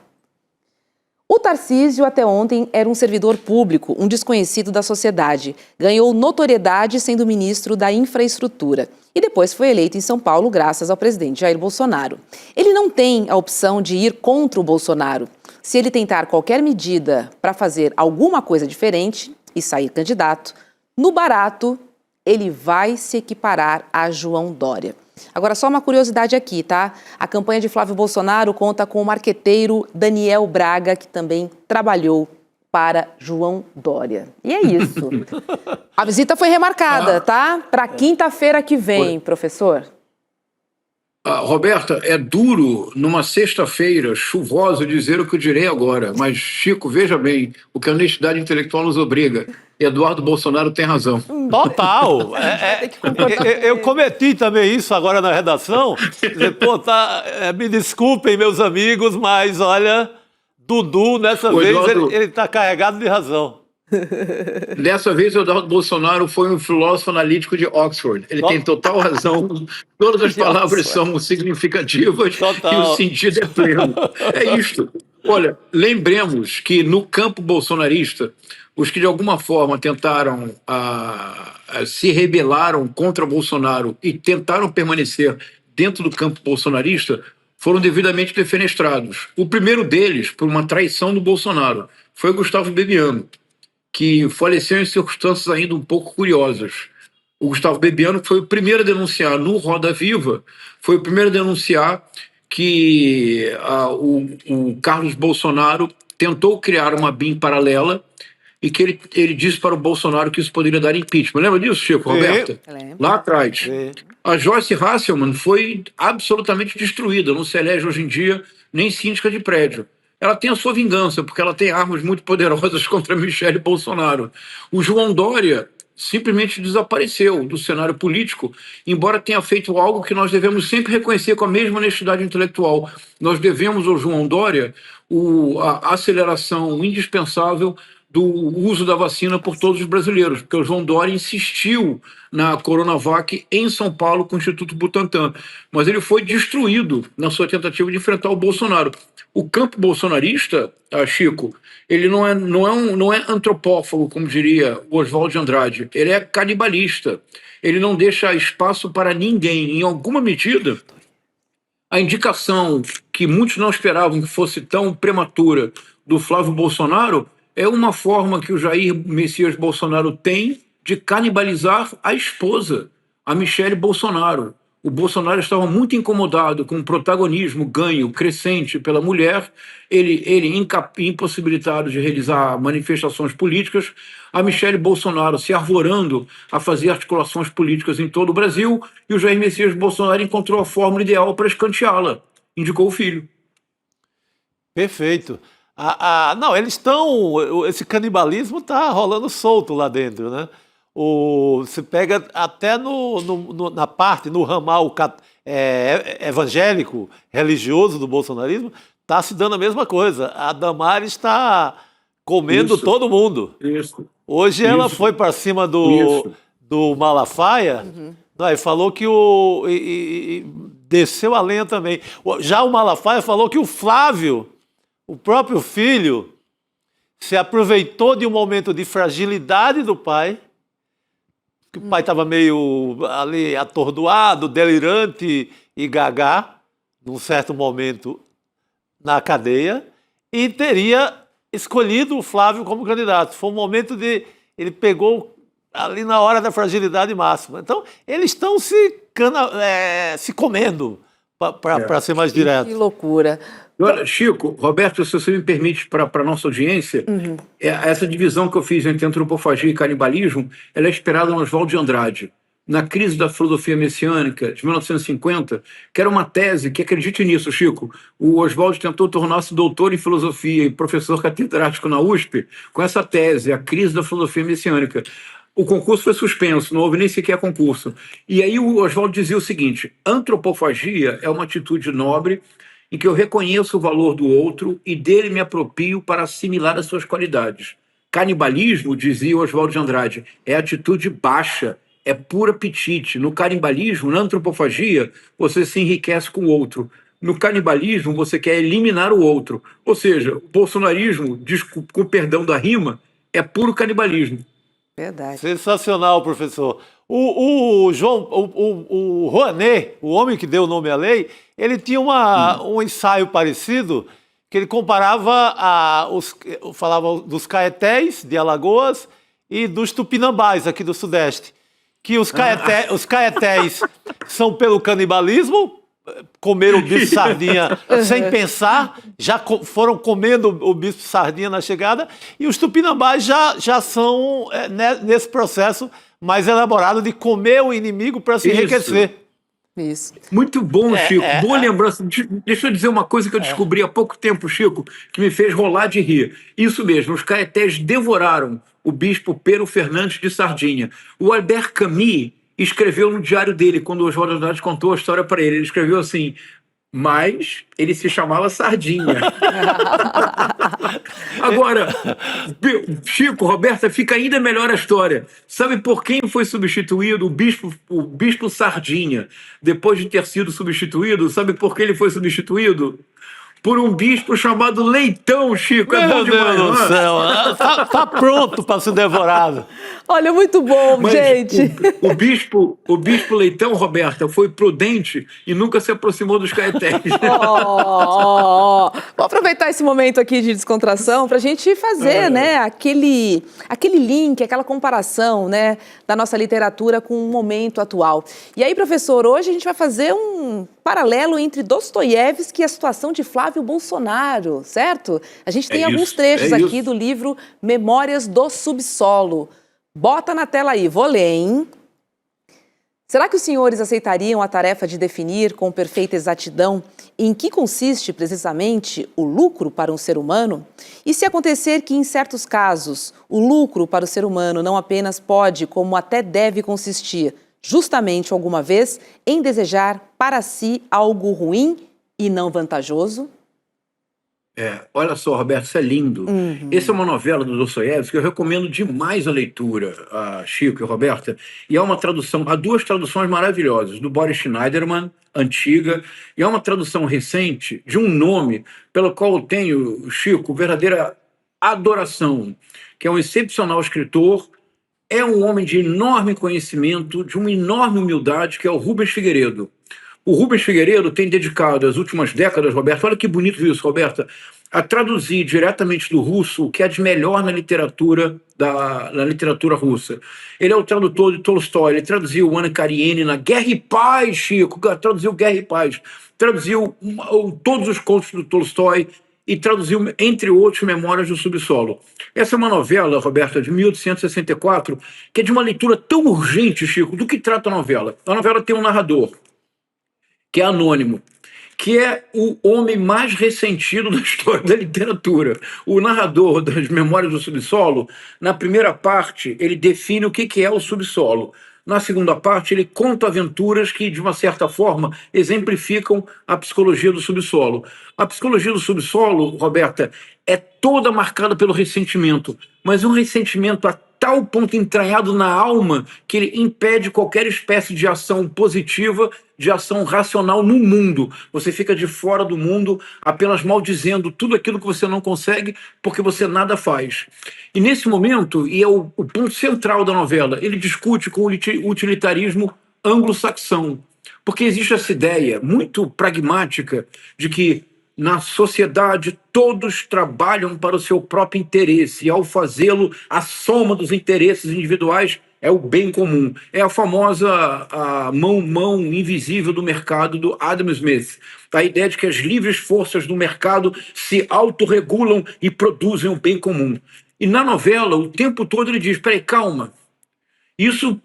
O Tarcísio, até ontem, era um servidor público, um desconhecido da sociedade. Ganhou notoriedade sendo ministro da Infraestrutura. E depois foi eleito em São Paulo graças ao presidente Jair Bolsonaro. Ele não tem a opção de ir contra o Bolsonaro. Se ele tentar qualquer medida para fazer alguma coisa diferente e sair candidato, no barato, ele vai se equiparar a João Dória. Agora, só uma curiosidade aqui, tá? A campanha de Flávio Bolsonaro conta com o marqueteiro Daniel Braga, que também trabalhou para João Dória. E é isso. A visita foi remarcada, tá? Para quinta-feira que vem, professor. Roberta, é duro numa sexta-feira chuvosa dizer o que eu direi agora, mas, Chico, veja bem, o que a honestidade intelectual nos obriga. Eduardo Bolsonaro tem razão. Total. Eu cometi também isso agora na redação. Dizer, me desculpem, meus amigos, mas olha, Dudu, nessa vez, Eduardo, ele está carregado de razão. Dessa vez, o Eduardo Bolsonaro foi um filósofo analítico de Oxford. Ele tem total razão. Todas as palavras são significativas e o sentido é pleno. É isto. Olha, lembremos que no campo bolsonarista, os que de alguma forma tentaram se rebelaram contra Bolsonaro e tentaram permanecer dentro do campo bolsonarista foram devidamente defenestrados. O primeiro deles, por uma traição do Bolsonaro, foi Gustavo Bebiano, que faleceu em circunstâncias ainda um pouco curiosas. O Gustavo Bebiano foi o primeiro a denunciar no Roda Viva, foi o primeiro a denunciar que o Carlos Bolsonaro tentou criar uma BIM paralela e que ele disse para o Bolsonaro que isso poderia dar impeachment. Lembra disso, Chico, Roberta? Lá atrás. A Joyce Hasselman foi absolutamente destruída, não se elege hoje em dia nem síndica de prédio. Ela tem a sua vingança, porque ela tem armas muito poderosas contra Michele Bolsonaro. O João Dória simplesmente desapareceu do cenário político, embora tenha feito algo que nós devemos sempre reconhecer com a mesma honestidade intelectual. Nós devemos ao João Dória a aceleração indispensável do uso da vacina por todos os brasileiros, porque o João Dória insistiu na Coronavac em São Paulo com o Instituto Butantan, mas ele foi destruído na sua tentativa de enfrentar o Bolsonaro. O campo bolsonarista, Chico, ele não é antropófago, como diria o Oswaldo de Andrade, ele é canibalista, ele não deixa espaço para ninguém. Em alguma medida, a indicação que muitos não esperavam que fosse tão prematura do Flávio Bolsonaro é uma forma que o Jair Messias Bolsonaro tem de canibalizar a esposa, a Michele Bolsonaro. O Bolsonaro estava muito incomodado com o protagonismo ganho crescente pela mulher, ele impossibilitado de realizar manifestações políticas, a Michele Bolsonaro se arvorando a fazer articulações políticas em todo o Brasil, e o Jair Messias Bolsonaro encontrou a fórmula ideal para escanteá-la, indicou o filho. Perfeito. Não, eles estão. Esse canibalismo está rolando solto lá dentro, né? Você pega até na parte, no ramal evangélico, religioso do bolsonarismo, está se dando a mesma coisa. A Damares está comendo todo mundo. Hoje ela foi para cima do Malafaia, e falou que desceu a lenha também. Já o Malafaia falou que o Flávio, o próprio filho, se aproveitou de um momento de fragilidade do pai, que o pai estava meio ali atordoado, delirante e gagá, num certo momento na cadeia, e teria escolhido o Flávio como candidato. Foi um momento ele pegou ali na hora da fragilidade máxima. Então, eles estão se comendo, para ser mais direto. Que loucura. Olha, Chico, Roberto, se você me permite para a nossa audiência, essa divisão que eu fiz entre antropofagia e canibalismo, ela é esperada no Oswaldo de Andrade, na crise da filosofia messiânica de 1950, que era uma tese que, acredite nisso, Chico, o Oswaldo tentou tornar-se doutor em filosofia e professor catedrático na USP com essa tese, a crise da filosofia messiânica. O concurso foi suspenso, não houve nem sequer concurso. E aí o Oswaldo dizia o seguinte: antropofagia é uma atitude nobre em que eu reconheço o valor do outro e dele me aproprio para assimilar as suas qualidades. Canibalismo, dizia Oswaldo de Andrade, é atitude baixa, é puro apetite. No canibalismo, na antropofagia, você se enriquece com o outro. No canibalismo, você quer eliminar o outro. Ou seja, o bolsonarismo, com perdão da rima, é puro canibalismo. Verdade. Sensacional, professor. O Rouanet, o homem que deu o nome à lei, ele tinha um ensaio parecido, que ele comparava falava dos caetés de Alagoas e dos tupinambás aqui do Sudeste. Que os caetés são pelo canibalismo, comeram o bife sardinha sem pensar, já foram comendo o bife sardinha na chegada, e os tupinambás já são nesse processo mais elaborado de comer o inimigo para se enriquecer. Isso. Muito bom, Chico. Boa lembrança. Deixa eu dizer uma coisa que eu descobri há pouco tempo, Chico, que me fez rolar de rir. Isso mesmo, os caetés devoraram o bispo Pero Fernandes de Sardinha. O Albert Camus escreveu no diário dele, quando o Oswaldo de Andrade contou a história para ele. Ele escreveu assim: mas ele se chamava Sardinha. Agora, Chico, Roberta, fica ainda melhor a história. Sabe por quem foi substituído o bispo Sardinha? Depois de ter sido substituído, sabe por que ele foi substituído? por um bispo chamado Leitão, Chico. É bom Meu demais, Deus não do é? céu, tá pronto para ser devorado. Olha, muito bom, Mas gente. o bispo Leitão, Roberta, foi prudente e nunca se aproximou dos caetés. Vou aproveitar esse momento aqui de descontração para a gente fazer, né, aquele link, aquela comparação, né, da nossa literatura com o momento atual. E aí, professor, hoje a gente vai fazer um paralelo entre Dostoiévski e a situação de Flávio Bolsonaro, certo? A gente tem alguns trechos aqui do livro Memórias do Subsolo. Bota na tela aí, vou ler, hein? Será que os senhores aceitariam a tarefa de definir com perfeita exatidão em que consiste precisamente o lucro para um ser humano? E se acontecer que, em certos casos, o lucro para o ser humano não apenas pode, como até deve consistir, justamente alguma vez, em desejar para si algo ruim e não vantajoso? Olha só, Roberto, isso é lindo. Essa é uma novela do Dostoiévski que eu recomendo demais a leitura, a Chico e Roberta. E há uma tradução, há duas traduções maravilhosas, do Boris Schneiderman, antiga, e há uma tradução recente de um nome pelo qual eu tenho, Chico, verdadeira adoração, que é um excepcional escritor, é um homem de enorme conhecimento, de uma enorme humildade, que é o Rubens Figueiredo. O Rubens Figueiredo tem dedicado as últimas décadas, Roberto, olha que bonito isso, Roberta, a traduzir diretamente do russo o que é de melhor na literatura russa. Ele é o tradutor de Tolstói, ele traduziu Anna Karenina, Guerra e Paz, Chico, traduziu Guerra e Paz, traduziu todos os contos do Tolstói e traduziu, entre outros, Memórias do Subsolo. Essa é uma novela, Roberta, de 1864, que é de uma leitura tão urgente, Chico. Do que trata a novela? A novela tem um narrador, que é anônimo, que é o homem mais ressentido da história da literatura. O narrador das Memórias do Subsolo, na primeira parte, ele define o que é o subsolo. Na segunda parte, ele conta aventuras que, de uma certa forma, exemplificam a psicologia do subsolo. A psicologia do subsolo, Roberta, é toda marcada pelo ressentimento, mas um ressentimento a tal ponto entranhado na alma que ele impede qualquer espécie de ação positiva, de ação racional no mundo. Você fica de fora do mundo apenas maldizendo tudo aquilo que você não consegue porque você nada faz. E nesse momento, e é o ponto central da novela, ele discute com o utilitarismo anglo-saxão, porque existe essa ideia muito pragmática de que na sociedade todos trabalham para o seu próprio interesse e, ao fazê-lo, a soma dos interesses individuais é o bem comum. É a famosa mão invisível do mercado do Adam Smith. A ideia de que as livres forças do mercado se autorregulam e produzem o bem comum. E na novela, o tempo todo ele diz, peraí, calma, isso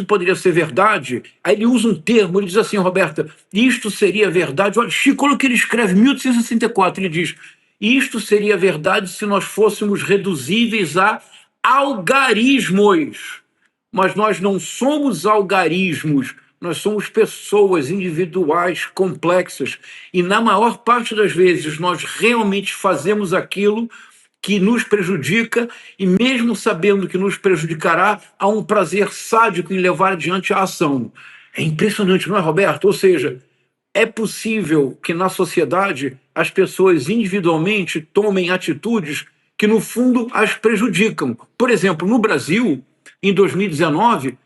poderia ser verdade. Aí ele usa um termo, ele diz assim, Roberta, isto seria verdade. Olha, Chico, olha o que ele escreve, 1864, ele diz, isto seria verdade se nós fôssemos reduzíveis a algarismos. Mas nós não somos algarismos, nós somos pessoas individuais, complexas. E na maior parte das vezes nós realmente fazemos aquilo que nos prejudica, e mesmo sabendo que nos prejudicará, há um prazer sádico em levar adiante a ação. É impressionante, não é, Roberto? Ou seja, é possível que na sociedade as pessoas individualmente tomem atitudes que, no fundo, as prejudicam. Por exemplo, no Brasil, em 2019,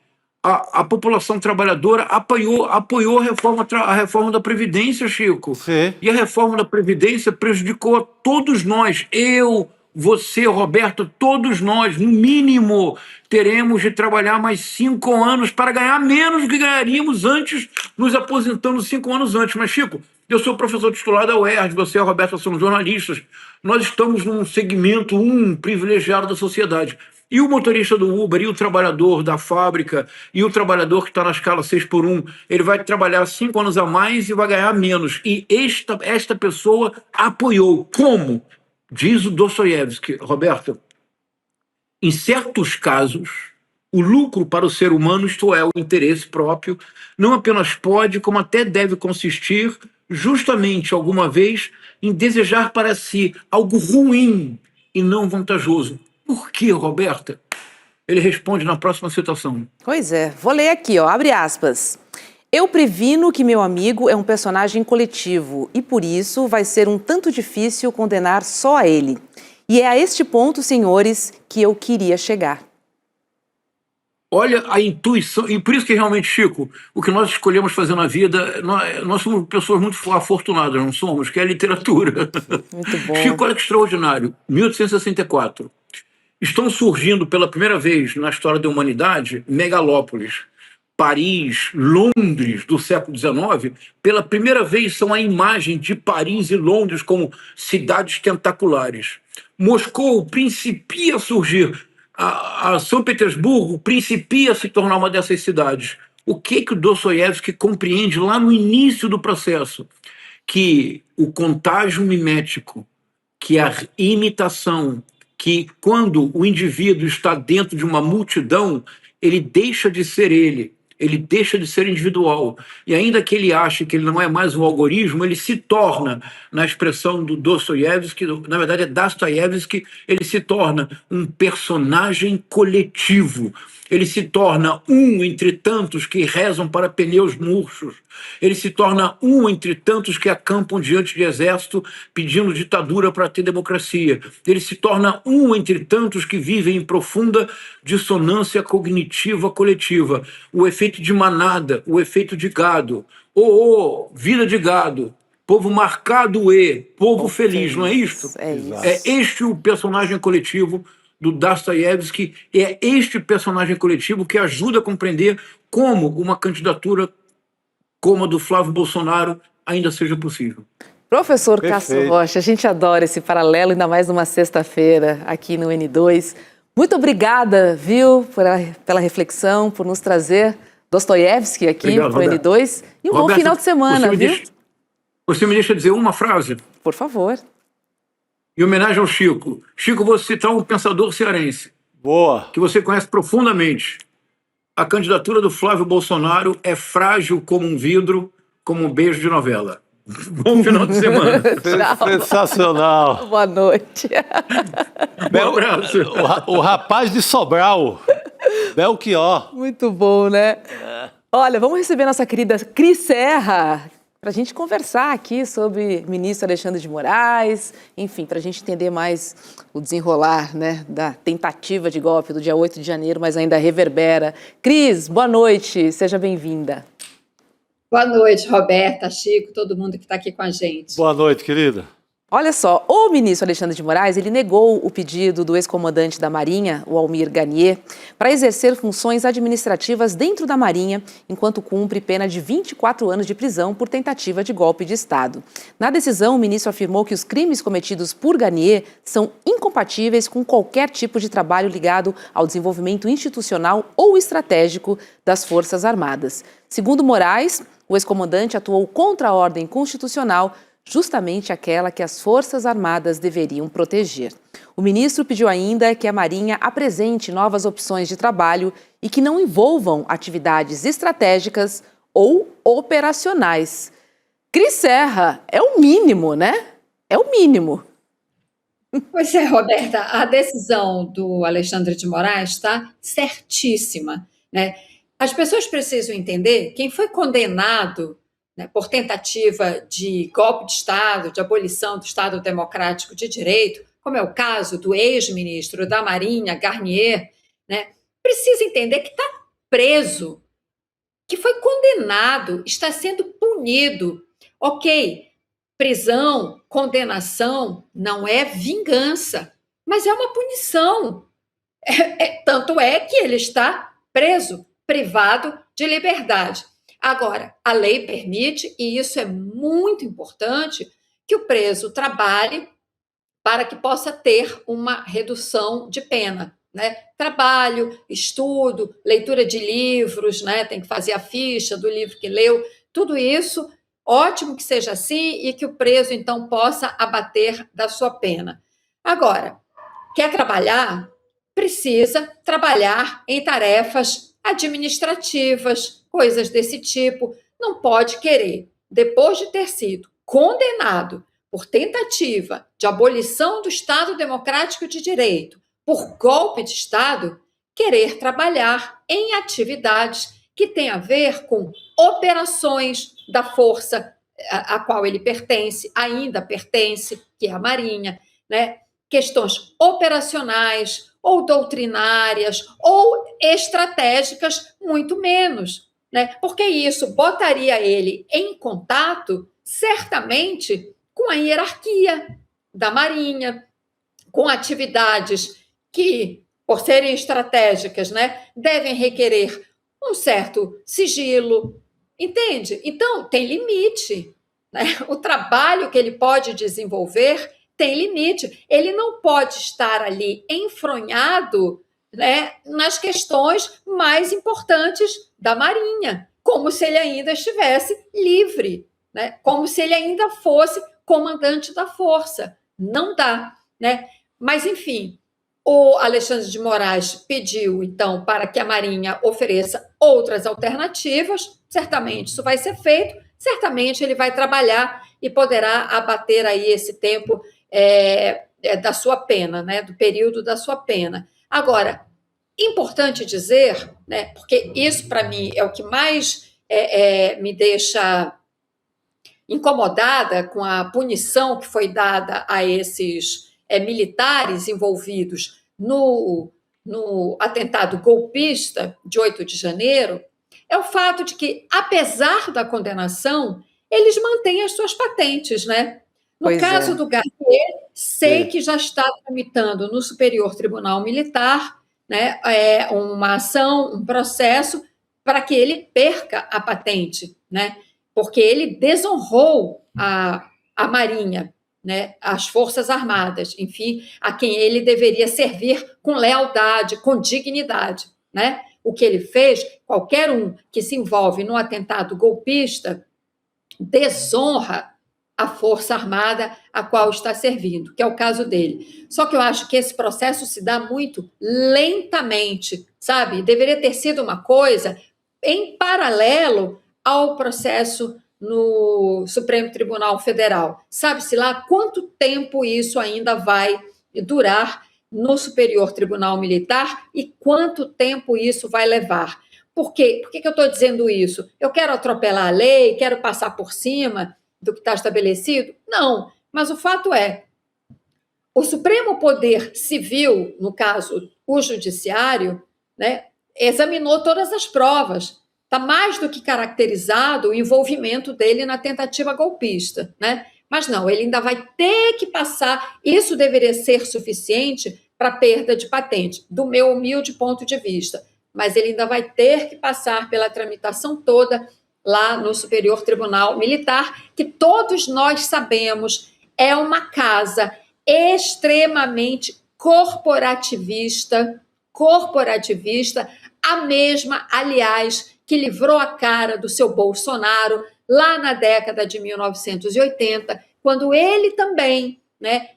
a população trabalhadora apoiou a reforma da Previdência, Chico. Sim. E a reforma da Previdência prejudicou a todos nós. Eu, você, Roberto, todos nós, no mínimo, teremos de trabalhar mais 5 anos para ganhar menos do que ganharíamos antes, nos aposentando 5 anos antes. Mas, Chico, eu sou professor titular da UERJ, você e a Roberta são jornalistas. Nós estamos num segmento privilegiado da sociedade. E o motorista do Uber, e o trabalhador da fábrica, e o trabalhador que está na escala 6x1, ele vai trabalhar 5 anos a mais e vai ganhar menos. E esta pessoa apoiou. Como? Diz o Dostoiévski, Roberto, em certos casos, o lucro para o ser humano, isto é, o interesse próprio, não apenas pode, como até deve consistir, justamente alguma vez, em desejar para si algo ruim e não vantajoso. Por quê, Roberta? Ele responde na próxima citação. Pois é, vou ler aqui, ó, abre aspas. Eu previno que meu amigo é um personagem coletivo e, por isso, vai ser um tanto difícil condenar só a ele. E é a este ponto, senhores, que eu queria chegar. Olha a intuição, e por isso que realmente, Chico, o que nós escolhemos fazer na vida, nós somos pessoas muito afortunadas, não somos? Que é a literatura. Muito bom. Chico, olha que extraordinário, 1864. Estão surgindo pela primeira vez na história da humanidade megalópolis. Paris, Londres do século XIX, pela primeira vez são a imagem de Paris e Londres como cidades tentaculares. Moscou principia a surgir, a São Petersburgo principia a se tornar uma dessas cidades. O que o Dostoiévski compreende lá no início do processo? Que o contágio mimético, que a imitação, que quando o indivíduo está dentro de uma multidão, ele deixa de ser ele deixa de ser individual. E ainda que ele ache que ele não é mais um algoritmo, ele se torna, na expressão do Dostoiévski, na verdade é Dostoiévski, ele se torna um personagem coletivo. Ele se torna um entre tantos que rezam para pneus murchos. Ele se torna um entre tantos que acampam diante de exército pedindo ditadura para ter democracia. Ele se torna um entre tantos que vivem em profunda dissonância cognitiva coletiva. O efeito de manada, o efeito de gado. Vida de gado. Povo marcado povo feliz, não é isto? É isso. É este o personagem coletivo do Dostoiévski, é este personagem coletivo que ajuda a compreender como uma candidatura como a do Flávio Bolsonaro ainda seja possível. Professor Cássio Rocha, a gente adora esse paralelo, ainda mais numa sexta-feira aqui no N2. Muito obrigada, viu, pela reflexão, por nos trazer Dostoiévski aqui para o N2. E um bom final de semana, viu? Você me deixa dizer uma frase? Por favor. Em homenagem ao Chico. Chico, vou citar um pensador cearense. Boa. Que você conhece profundamente. A candidatura do Flávio Bolsonaro é frágil como um vidro, como um beijo de novela. Bom final de semana. Sensacional. Boa noite. Um abraço. O rapaz de Sobral, Belchior. Muito bom, né? Olha, vamos receber nossa querida Cris Serra para a gente conversar aqui sobre o ministro Alexandre de Moraes, enfim, para a gente entender mais o desenrolar, né, da tentativa de golpe do dia 8 de janeiro, mas ainda reverbera. Cris, boa noite, seja bem-vinda. Boa noite, Roberta, Chico, todo mundo que está aqui com a gente. Boa noite, querida. Olha só, o ministro Alexandre de Moraes, ele negou o pedido do ex-comandante da Marinha, o Almir Garnier, para exercer funções administrativas dentro da Marinha, enquanto cumpre pena de 24 anos de prisão por tentativa de golpe de Estado. Na decisão, o ministro afirmou que os crimes cometidos por Garnier são incompatíveis com qualquer tipo de trabalho ligado ao desenvolvimento institucional ou estratégico das Forças Armadas. Segundo Moraes, o ex-comandante atuou contra a ordem constitucional, justamente aquela que as Forças Armadas deveriam proteger. O ministro pediu ainda que a Marinha apresente novas opções de trabalho e que não envolvam atividades estratégicas ou operacionais. Cris Serra, é o mínimo, né? É o mínimo. Pois é, Roberta, a decisão do Alexandre de Moraes está certíssima, né? As pessoas precisam entender quem foi condenado, né, por tentativa de golpe de Estado, de abolição do Estado Democrático de Direito, como é o caso do ex-ministro da Marinha, Garnier, né, precisa entender que está preso, que foi condenado, está sendo punido. Ok, prisão, condenação não é vingança, mas é uma punição. Tanto é que ele está preso, privado de liberdade. Agora, a lei permite, e isso é muito importante, que o preso trabalhe para que possa ter uma redução de pena, né? Trabalho, estudo, leitura de livros, né? Tem que fazer a ficha do livro que leu, tudo isso, ótimo que seja assim e que o preso, então, possa abater da sua pena. Agora, quer trabalhar? Precisa trabalhar em tarefas administrativas, coisas desse tipo. Não pode querer, depois de ter sido condenado por tentativa de abolição do Estado Democrático de Direito, por golpe de Estado, querer trabalhar em atividades que tem a ver com operações da força a qual ele pertence, ainda pertence, que é a Marinha, né? Questões operacionais ou doutrinárias ou estratégicas, muito menos, né? Porque isso botaria ele em contato, certamente, com a hierarquia da Marinha, com atividades que, por serem estratégicas, né, devem requerer um certo sigilo, entende? Então, tem limite, né? O trabalho que ele pode desenvolver tem limite. Ele não pode estar ali enfronhado, né, nas questões mais importantes da Marinha, como se ele ainda estivesse livre, né? Como se ele ainda fosse comandante da força. Não dá, né? Mas, enfim, o Alexandre de Moraes pediu, então, para que a Marinha ofereça outras alternativas. Certamente isso vai ser feito, certamente ele vai trabalhar e poderá abater aí esse tempo da sua pena, né, do período da sua pena. Agora, importante dizer, né, porque isso para mim é o que mais me deixa incomodada com a punição que foi dada a esses militares envolvidos no atentado golpista de 8 de janeiro, é o fato de que, apesar da condenação, eles mantêm as suas patentes, né? No caso do Garnier, sei que já está tramitando no Superior Tribunal Militar, né, uma ação, um processo para que ele perca a patente, né? Porque ele desonrou a Marinha, né, as Forças Armadas, enfim, a quem ele deveria servir com lealdade, com dignidade, né? O que ele fez, qualquer um que se envolve num atentado golpista desonra a Força Armada a qual está servindo, que é o caso dele. Só que eu acho que esse processo se dá muito lentamente, sabe? Deveria ter sido uma coisa em paralelo ao processo no Supremo Tribunal Federal. Sabe-se lá quanto tempo isso ainda vai durar no Superior Tribunal Militar e quanto tempo isso vai levar. Por quê? Por que eu estou dizendo isso? Eu quero atropelar a lei, quero passar por cima do que está estabelecido? Não, mas o fato é, o Supremo Poder Civil, no caso, o Judiciário, né, examinou todas as provas. Está mais do que caracterizado o envolvimento dele na tentativa golpista, né? Mas não, ele ainda vai ter que passar, isso deveria ser suficiente para perda de patente, do meu humilde ponto de vista, mas ele ainda vai ter que passar pela tramitação toda lá no Superior Tribunal Militar, que todos nós sabemos é uma casa extremamente corporativista, a mesma, aliás, que livrou a cara do seu Bolsonaro lá na década de 1980, quando ele também, né,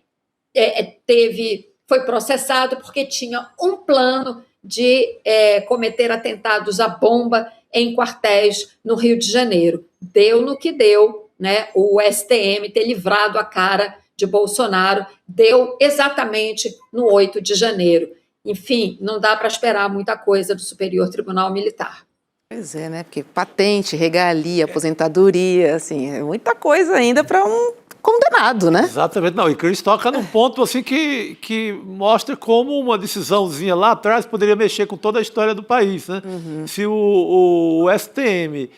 foi processado porque tinha um plano de cometer atentados à bomba em quartéis no Rio de Janeiro. Deu no que deu, né? O STM ter livrado a cara de Bolsonaro, deu exatamente no 8 de janeiro. Enfim, não dá para esperar muita coisa do Superior Tribunal Militar. Pois é, né? Porque patente, regalia, aposentadoria, assim, é muita coisa ainda para um condenado, né? Exatamente. Não, e Cris toca num ponto assim que mostra como uma decisãozinha lá atrás poderia mexer com toda a história do país, né? Se o STM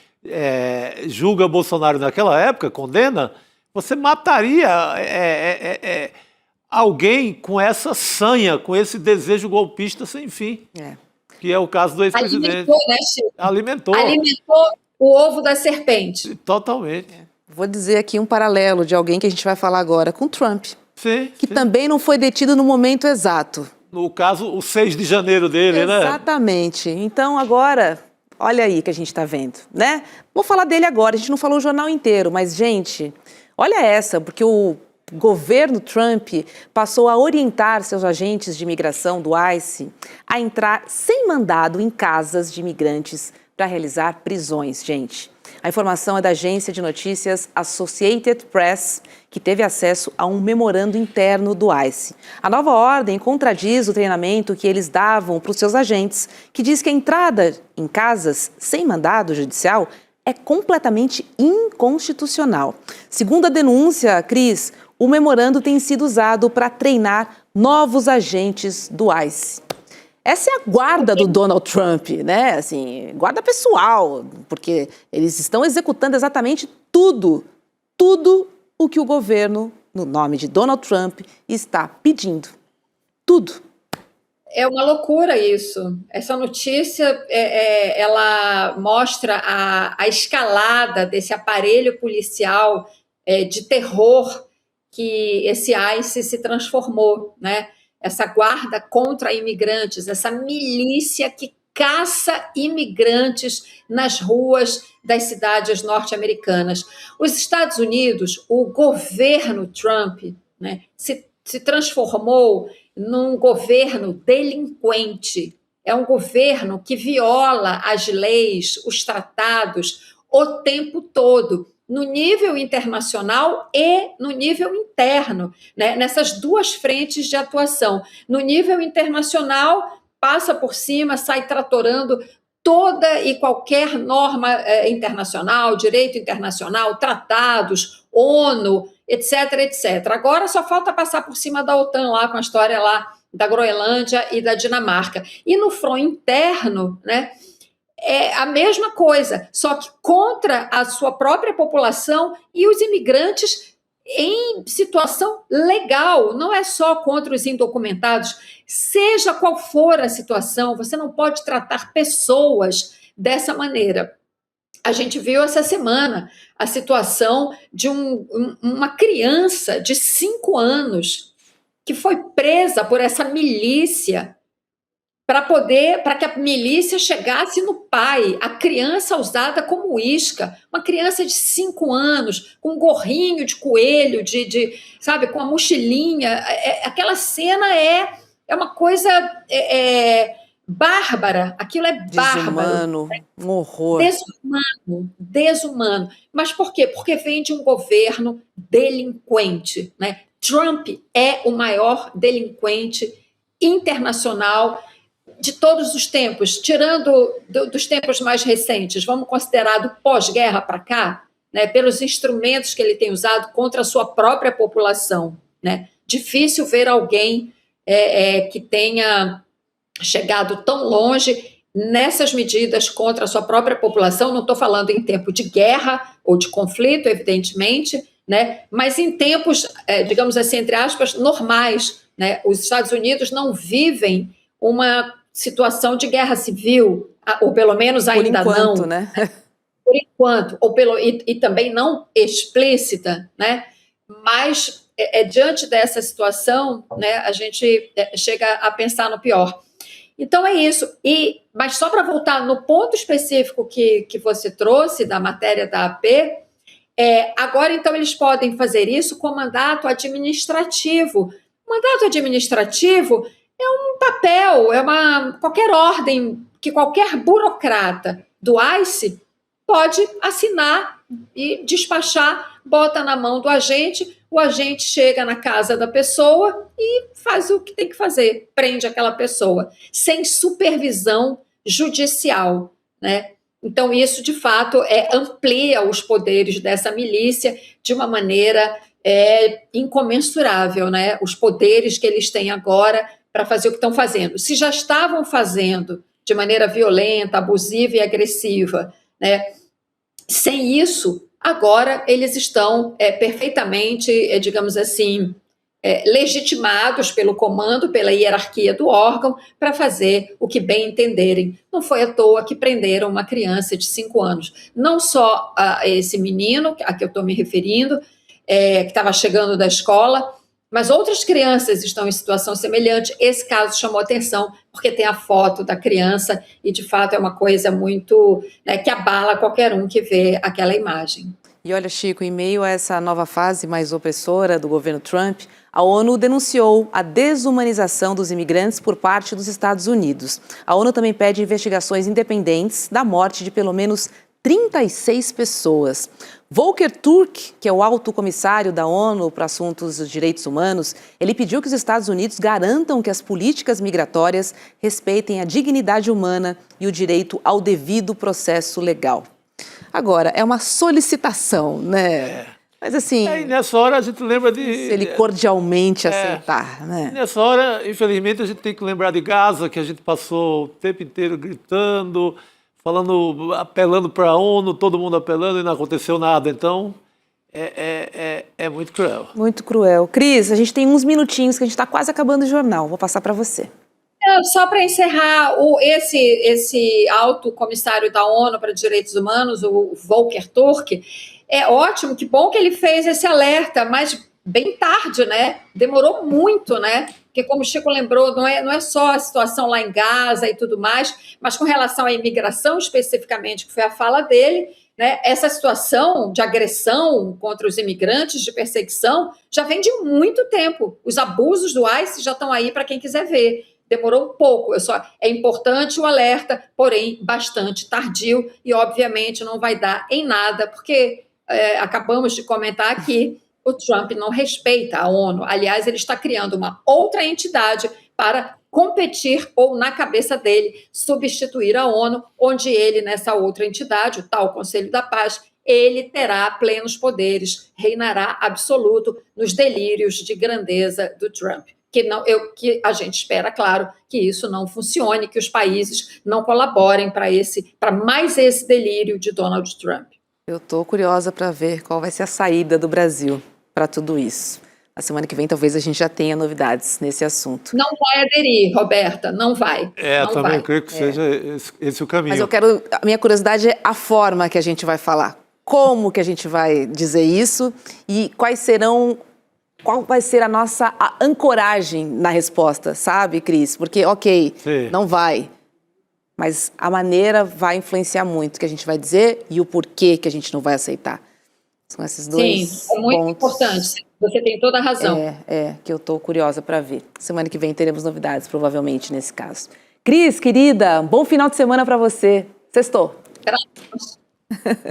julga Bolsonaro naquela época, condena, você mataria alguém com essa sanha, com esse desejo golpista sem fim. Que é o caso do ex-presidente. Alimentou, né, Chico? Alimentou o ovo da serpente. Totalmente. Vou dizer aqui um paralelo de alguém que a gente vai falar agora com Trump. Sim. Também não foi detido no momento exato. No caso, o 6 de janeiro dele, né? Exatamente. Então, agora, olha aí que a gente está vendo, né? Vou falar dele agora, a gente não falou o jornal inteiro, mas, gente, olha essa, porque o governo Trump passou a orientar seus agentes de imigração do ICE a entrar sem mandado em casas de imigrantes para realizar prisões, gente. A informação é da agência de notícias Associated Press, que teve acesso a um memorando interno do ICE. A nova ordem contradiz o treinamento que eles davam para os seus agentes, que diz que a entrada em casas sem mandado judicial é completamente inconstitucional. Segundo a denúncia, Cris, o memorando tem sido usado para treinar novos agentes do ICE. Essa é a guarda do Donald Trump, né? Assim, guarda pessoal, porque eles estão executando exatamente tudo o que o governo, no nome de Donald Trump, está pedindo. Tudo. É uma loucura isso. Essa notícia, ela mostra a escalada desse aparelho policial de terror que esse ICE se transformou, né? Essa guarda contra imigrantes, essa milícia que caça imigrantes nas ruas das cidades norte-americanas. Os Estados Unidos, o governo Trump, né, se transformou num governo delinquente. É um governo que viola as leis, os tratados, o tempo todo, no nível internacional e no nível interno, né? Nessas duas frentes de atuação. No nível internacional, passa por cima, sai tratorando toda e qualquer norma internacional, direito internacional, tratados, ONU, etc, etc. Agora só falta passar por cima da OTAN lá, com a história lá da Groenlândia e da Dinamarca. E no front interno, né, é a mesma coisa, só que contra a sua própria população e os imigrantes em situação legal, não é só contra os indocumentados. Seja qual for a situação, você não pode tratar pessoas dessa maneira. A gente viu essa semana a situação de uma criança de 5 anos que foi presa por essa milícia para que a milícia chegasse no pai, a criança usada como isca, uma criança de 5 anos, com um gorrinho de coelho, sabe, com a mochilinha. Aquela cena é uma coisa bárbara, aquilo é bárbaro. Desumano, um horror. Desumano. Mas por quê? Porque vem de um governo delinquente, né? Trump é o maior delinquente internacional de todos os tempos, tirando dos tempos mais recentes, vamos considerar do pós-guerra para cá, né, pelos instrumentos que ele tem usado contra a sua própria população, né? Difícil ver alguém que tenha chegado tão longe nessas medidas contra a sua própria população. Não estou falando em tempo de guerra ou de conflito, evidentemente, né, mas em tempos, digamos assim, entre aspas, normais, né? Os Estados Unidos não vivem uma situação de guerra civil, ou pelo menos ainda por enquanto, não, né? Por enquanto, e também não explícita, né? Mas diante dessa situação, né, a gente chega a pensar no pior. Então é isso. Mas só para voltar no ponto específico que você trouxe da matéria da AP, agora então eles podem fazer isso com mandato administrativo. O mandato administrativo é um papel, qualquer ordem que qualquer burocrata do ICE pode assinar e despachar, bota na mão do agente, o agente chega na casa da pessoa e faz o que tem que fazer, prende aquela pessoa, sem supervisão judicial, né? Então isso, de fato, amplia os poderes dessa milícia de uma maneira incomensurável, né? Os poderes que eles têm agora para fazer o que estão fazendo. Se já estavam fazendo de maneira violenta, abusiva e agressiva, né? Sem isso, agora eles estão perfeitamente, digamos assim, legitimados pelo comando, pela hierarquia do órgão, para fazer o que bem entenderem. Não foi à toa que prenderam uma criança de 5 anos. Não só esse menino, a que eu estou me referindo, que estava chegando da escola, mas outras crianças estão em situação semelhante. Esse caso chamou atenção porque tem a foto da criança e, de fato, é uma coisa muito, né, que abala qualquer um que vê aquela imagem. E olha, Chico, em meio a essa nova fase mais opressora do governo Trump, a ONU denunciou a desumanização dos imigrantes por parte dos Estados Unidos. A ONU também pede investigações independentes da morte de pelo menos 36 pessoas. Volker Turk, que é o alto comissário da ONU para assuntos dos direitos humanos, ele pediu que os Estados Unidos garantam que as políticas migratórias respeitem a dignidade humana e o direito ao devido processo legal. Agora, é uma solicitação, né? Mas assim... E nessa hora a gente lembra de... Se ele cordialmente aceitar, né? Nessa hora, infelizmente, a gente tem que lembrar de Gaza, que a gente passou o tempo inteiro gritando, falando, apelando para a ONU, todo mundo apelando e não aconteceu nada. Então, é muito cruel. Muito cruel. Cris, a gente tem uns minutinhos que a gente está quase acabando o jornal. Vou passar para você. Só para encerrar, esse alto comissário da ONU para Direitos Humanos, o Volker Turk, é ótimo, que bom que ele fez esse alerta, mas bem tarde, né? Demorou muito, né? Porque, como o Chico lembrou, não é só a situação lá em Gaza e tudo mais, mas com relação à imigração especificamente, que foi a fala dele, né? Essa situação de agressão contra os imigrantes, de perseguição, já vem de muito tempo. Os abusos do ICE já estão aí para quem quiser ver. Demorou um pouco, é importante o alerta, porém bastante tardio e obviamente não vai dar em nada, porque acabamos de comentar aqui, o Trump não respeita a ONU. Aliás, ele está criando uma outra entidade para competir ou, na cabeça dele, substituir a ONU, onde ele, nessa outra entidade, o tal Conselho da Paz, ele terá plenos poderes, reinará absoluto nos delírios de grandeza do Trump. Que a gente espera, claro, que isso não funcione, que os países não colaborem para mais esse delírio de Donald Trump. Eu estou curiosa para ver qual vai ser a saída do Brasil para tudo isso. Na semana que vem, talvez a gente já tenha novidades nesse assunto. Não vai aderir, Roberta, não vai. Eu também creio que seja esse o caminho. Mas a minha curiosidade é a forma que a gente vai falar. Como que a gente vai dizer isso e qual vai ser a nossa ancoragem na resposta, sabe, Cris? Porque, Sim. Não vai, mas a maneira vai influenciar muito o que a gente vai dizer e o porquê que a gente não vai aceitar. São esses dois Sim, é muito importante. Você tem toda a razão. Que eu estou curiosa para ver. Semana que vem teremos novidades, provavelmente, nesse caso. Cris, querida, bom final de semana para você. Sextou. Graças.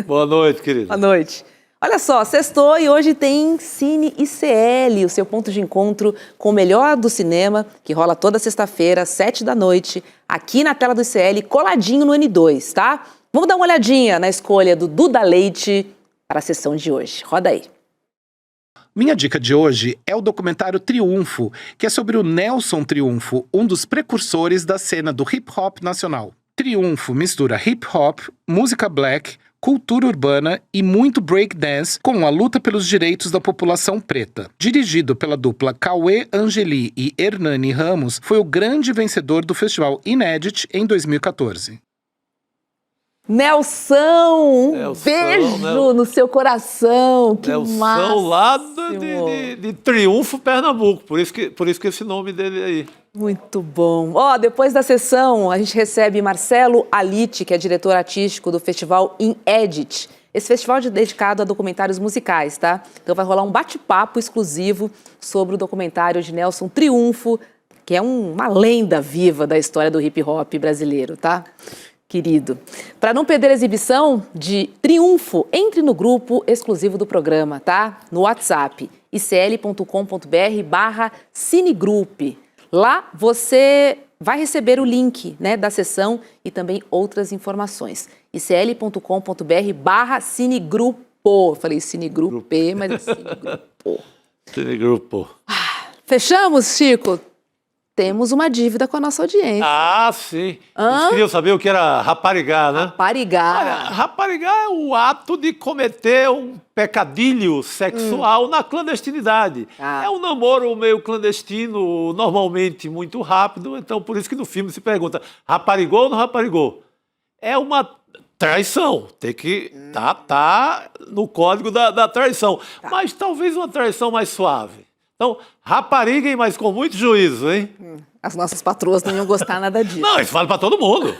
Boa noite, querida. Boa noite. Olha só, sextou e hoje tem Cine ICL, o seu ponto de encontro com o melhor do cinema, que rola toda sexta-feira, às 19h, aqui na tela do ICL, coladinho no N2, tá? Vamos dar uma olhadinha na escolha do Duda Leite para a sessão de hoje. Roda aí. Minha dica de hoje é o documentário Triunfo, que é sobre o Nelson Triunfo, um dos precursores da cena do hip-hop nacional. Triunfo mistura hip-hop, música black, cultura urbana e muito breakdance com a luta pelos direitos da população preta. Dirigido pela dupla Cauê Angeli e Hernani Ramos, foi o grande vencedor do Festival Inédit em 2014. Nelson, beijo no seu coração, que massa. Nelson lá de Triunfo, Pernambuco, por isso que esse nome dele aí. Muito bom. Depois da sessão, a gente recebe Marcelo Alite, que é diretor artístico do Festival Inédit. Esse festival é dedicado a documentários musicais, tá? Então vai rolar um bate-papo exclusivo sobre o documentário de Nelson Triunfo, que é uma lenda viva da história do hip-hop brasileiro, tá? Querido. Para não perder a exibição de Triunfo, entre no grupo exclusivo do programa, tá? No WhatsApp, icl.com.br/cinegroup. Lá você vai receber o link, né, da sessão e também outras informações. icl.com.br/cinegrupo. Eu falei cinegrupo, mas é cinegrupo. Cinegrupo. Fechamos, Chico? Temos uma dívida com a nossa audiência. Ah, sim. Eles queriam saber o que era raparigar, né? Raparigar. Olha, raparigar é o ato de cometer um pecadilho sexual na clandestinidade. É um namoro meio clandestino, normalmente muito rápido, então por isso que no filme se pergunta, raparigou ou não raparigou? É uma traição, tem que tá no código da traição, mas talvez uma traição mais suave. Então, rapariguem, mas com muito juízo, hein? As nossas patroas não iam gostar nada disso. Não, isso vale para todo mundo.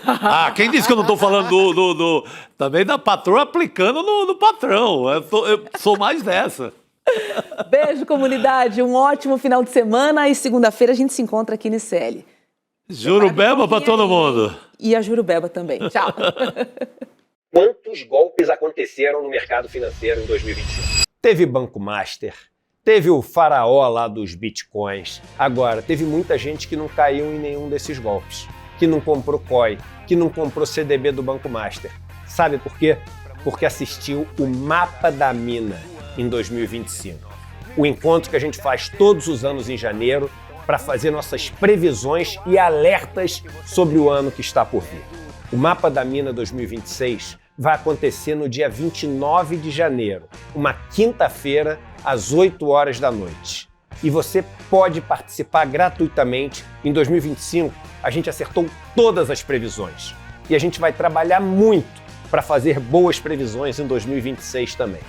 Quem disse que eu não estou falando também da patroa aplicando no patrão? Eu sou mais dessa. Beijo, comunidade. Um ótimo final de semana e segunda-feira a gente se encontra aqui no ICL. Jurubeba para todo mundo. E a Jurubeba também. Tchau. Quantos golpes aconteceram no mercado financeiro em 2021? Teve Banco Master, teve o faraó lá dos bitcoins. Agora, teve muita gente que não caiu em nenhum desses golpes, que não comprou COI, que não comprou CDB do Banco Master. Sabe por quê? Porque assistiu o Mapa da Mina em 2025. O encontro que a gente faz todos os anos em janeiro para fazer nossas previsões e alertas sobre o ano que está por vir. O Mapa da Mina 2026 vai acontecer no dia 29 de janeiro, uma quinta-feira, às 8 horas da noite. E você pode participar gratuitamente. Em 2025, a gente acertou todas as previsões. E a gente vai trabalhar muito para fazer boas previsões em 2026 também.